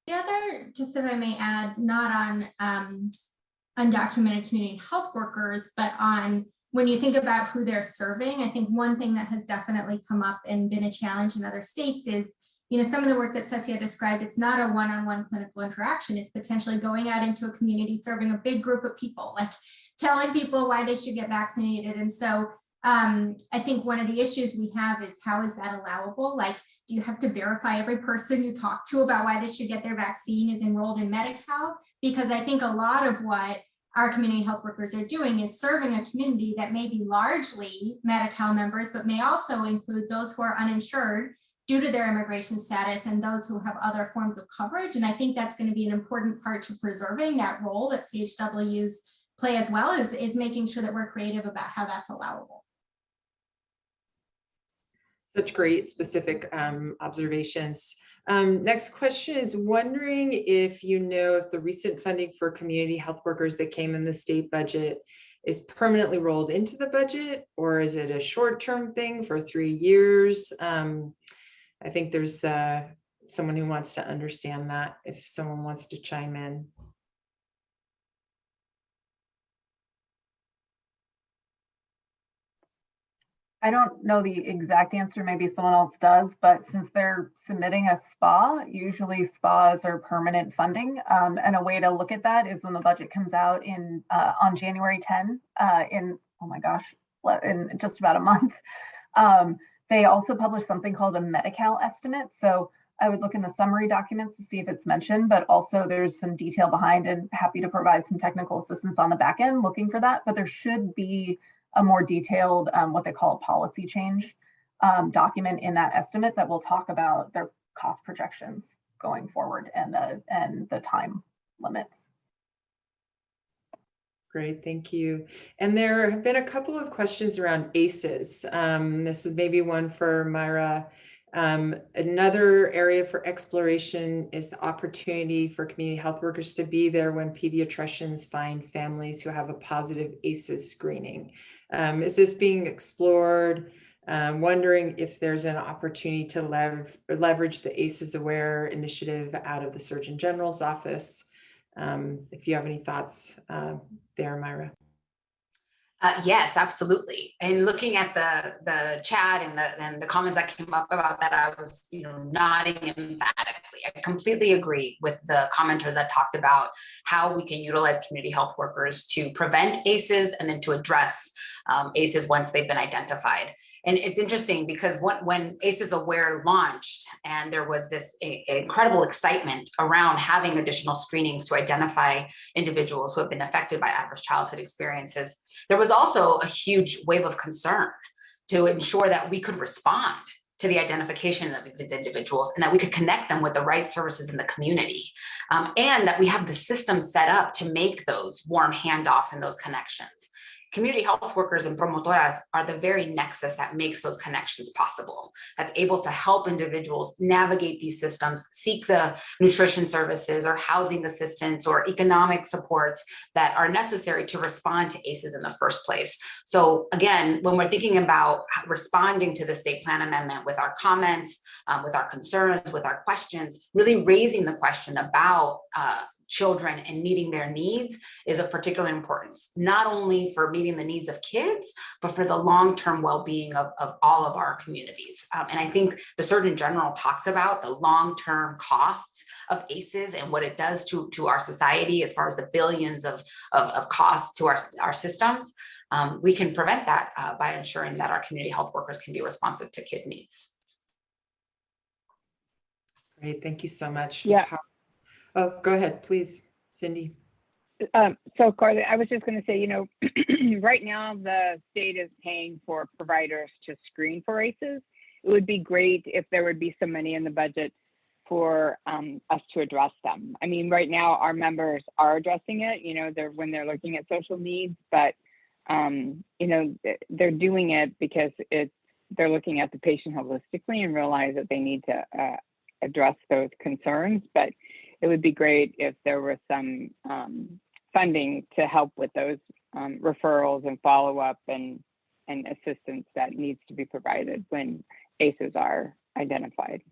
The other, just if I may add, not on undocumented community health workers, but on when you think about who they're serving, I think one thing that has definitely come up and been a challenge in other states is, some of the work that Cecia described, it's not a one-on-one clinical interaction. It's potentially going out into a community, serving a big group of people, like telling people why they should get vaccinated. And so I think one of the issues we have is, how is that allowable? Like, do you have to verify every person you talk to about why they should get their vaccine is enrolled in Medi-Cal? Because I think a lot of what our community health workers are doing is serving a community that may be largely Medi-Cal members, but may also include those who are uninsured due to their immigration status and those who have other forms of coverage. And I think that's going to be an important part to preserving that role that CHWs play, as well as making sure that we're creative about how that's allowable. Such great specific observations. Next question is wondering if if the recent funding for community health workers that came in the state budget is permanently rolled into the budget, or is it a short-term thing for 3 years? I think there's someone who wants to understand that, if someone wants to chime in. I don't know the exact answer, maybe someone else does, but since they're submitting a SPA, usually SPAs are permanent funding. And a way to look at that is when the budget comes out on January 10, in just about a month. They also publish something called a Medi-Cal estimate. So I would look in the summary documents to see if it's mentioned, but also there's some detail behind, and happy to provide some technical assistance on the back end looking for that. But there should be a more detailed, what they call a policy change document in that estimate that will talk about their cost projections going forward and the time limits. Great, thank you. And there have been a couple of questions around ACEs. This is maybe one for Myra. Another area for exploration is the opportunity for community health workers to be there when pediatricians find families who have a positive ACEs screening. Is this being explored? Wondering if there's an opportunity to leverage the ACEs Aware initiative out of the Surgeon General's office. If you have any thoughts there, Myra. Yes, absolutely. And looking at the chat and the comments that came up about that, I was nodding emphatically. I completely agree with the commenters that talked about how we can utilize community health workers to prevent ACEs and then to address ACEs once they've been identified. And it's interesting because when ACEs Aware launched, and there was this incredible excitement around having additional screenings to identify individuals who have been affected by adverse childhood experiences, there was also a huge wave of concern to ensure that we could respond to the identification of these individuals and that we could connect them with the right services in the community, and that we have the system set up to make those warm handoffs and those connections. Community health workers and promotoras are the very nexus that makes those connections possible, that's able to help individuals navigate these systems, seek the nutrition services or housing assistance or economic supports that are necessary to respond to ACEs in the first place. So again, when we're thinking about responding to the state plan amendment with our comments, with our concerns, with our questions, really raising the question about children and meeting their needs is of particular importance, not only for meeting the needs of kids, but for the long-term well-being of all of our communities. And I think the Surgeon General talks about the long-term costs of ACEs and what it does to our society as far as the billions of costs to our systems. We can prevent that by ensuring that our community health workers can be responsive to kid needs. Great, thank you so much. Yeah. Oh, go ahead, please, Cindy. So Carly, I was just going to say, right now the state is paying for providers to screen for ACEs. It would be great if there would be some money in the budget for us to address them. I mean, right now our members are addressing it, when they're looking at social needs, but they're doing it because they're looking at the patient holistically and realize that they need to address those concerns. But it would be great if there was some funding to help with those referrals and follow-up and assistance that needs to be provided when ACEs are identified.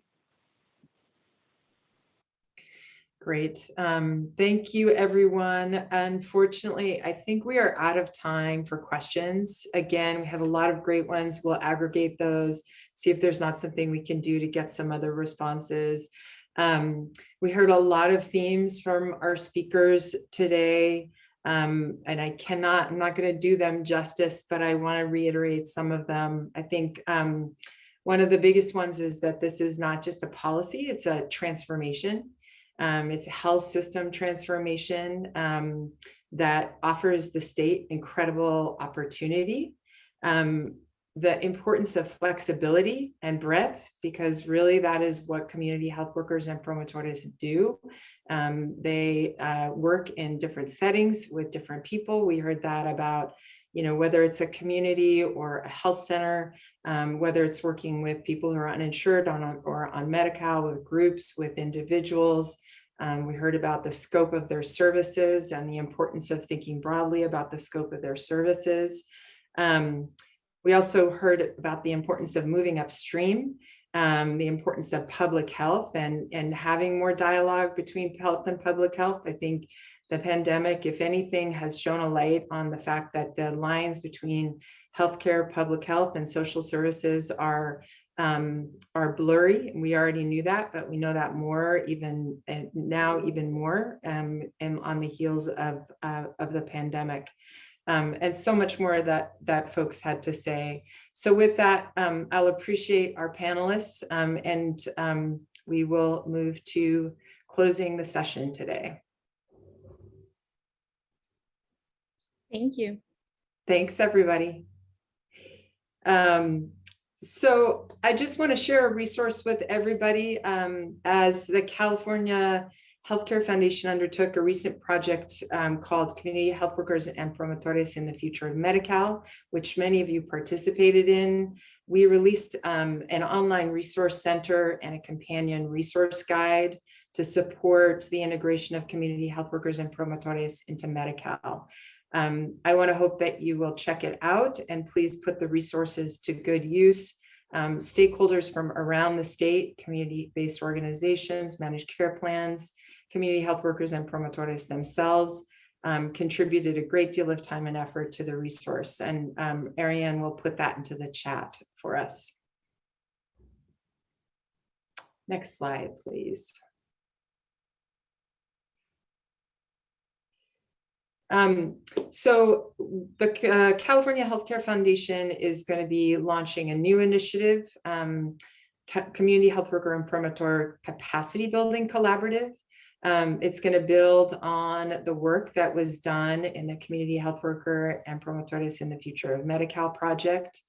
Great. Thank you, everyone. Unfortunately, I think we are out of time for questions. Again, we have a lot of great ones. We'll aggregate those, see if there's not something we can do to get some other responses. We heard a lot of themes from our speakers today, and I'm not going to do them justice, but I want to reiterate some of them. I think one of the biggest ones is that this is not just a policy, it's a transformation. It's a health system transformation that offers the state incredible opportunity. The importance of flexibility and breadth, because really that is what community health workers and promotores do. They work in different settings with different people. We heard that about, whether it's a community or a health center, whether it's working with people who are uninsured or on Medi-Cal, with groups, with individuals. We heard about the scope of their services and the importance of thinking broadly about the scope of their services. We also heard about the importance of moving upstream, the importance of public health and having more dialogue between health and public health. I think the pandemic, if anything, has shown a light on the fact that the lines between healthcare, public health, and social services are blurry. We already knew that, but we know that more, even more, and on the heels of the pandemic. And so much more that folks had to say. So with that, I'll appreciate our panelists, and we will move to closing the session today. Thank you. Thanks, everybody. So I just want to share a resource with everybody. As the California Healthcare Foundation undertook a recent project called Community Health Workers and Promotores in the Future of Medi-Cal, which many of you participated in. We released an online resource center and a companion resource guide to support the integration of community health workers and promotores into Medi-Cal. I want to hope that you will check it out and please put the resources to good use. Stakeholders from around the state, community-based organizations, managed care plans, community health workers and promotores themselves contributed a great deal of time and effort to the resource. And Ariane will put that into the chat for us. Next slide, please. So the California Healthcare Foundation is going to be launching a new initiative, Community Health Worker and Promotor Capacity Building Collaborative. It's going to build on the work that was done in the Community Health Worker and Promotores in the Future of Medi-Cal project.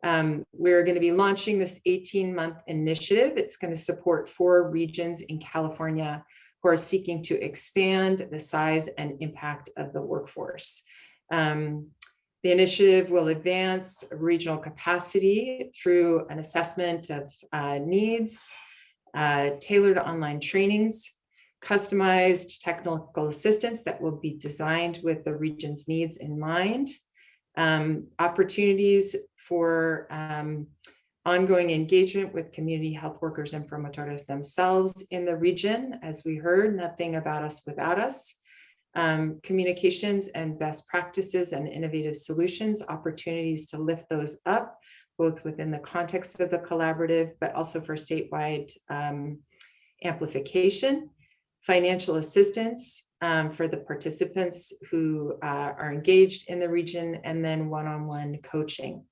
We're going to be launching this 18-month initiative. It's going to support 4 regions in California who are seeking to expand the size and impact of the workforce. The initiative will advance regional capacity through an assessment of needs, tailored online trainings, customized technical assistance that will be designed with the region's needs in mind, opportunities for ongoing engagement with community health workers and promotores themselves in the region. As we heard, nothing about us without us. Communications and best practices and innovative solutions, opportunities to lift those up, both within the context of the collaborative, but also for statewide amplification, financial assistance for the participants who are engaged in the region, and then one-on-one coaching.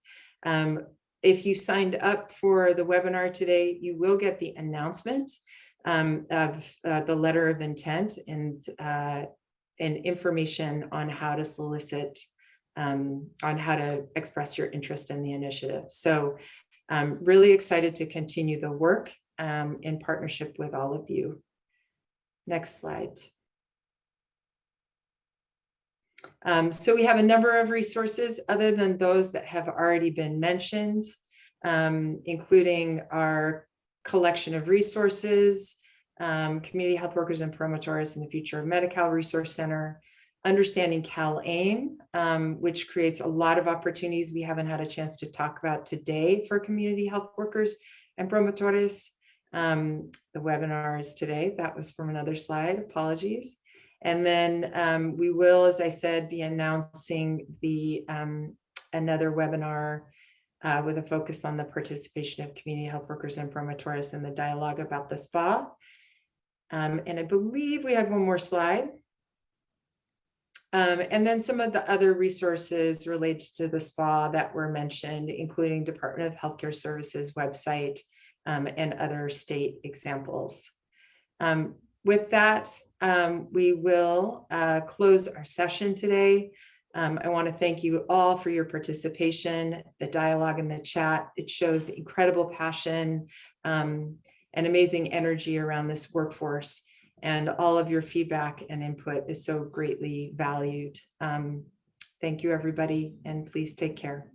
If you signed up for the webinar today, you will get the announcement of the letter of intent and information on how to solicit, on how to express your interest in the initiative. So I'm really excited to continue the work in partnership with all of you. Next slide. So we have a number of resources other than those that have already been mentioned, including our collection of resources, Community Health Workers and Promotores in the Future of Medi-Cal Resource Center, Understanding CalAIM, which creates a lot of opportunities we haven't had a chance to talk about today for community health workers and promotores, The webinar is today. That was from another slide, apologies. And then we will, as I said, be announcing the another webinar with a focus on the participation of community health workers and promotorists in the dialogue about the SPA. And I believe we have one more slide. And then some of the other resources related to the SPA that were mentioned, including Department of Healthcare Services website and other state examples. With that, we will close our session today. I want to thank you all for your participation, the dialogue in the chat. It shows the incredible passion and amazing energy around this workforce, and all of your feedback and input is so greatly valued. Thank you, everybody, and please take care.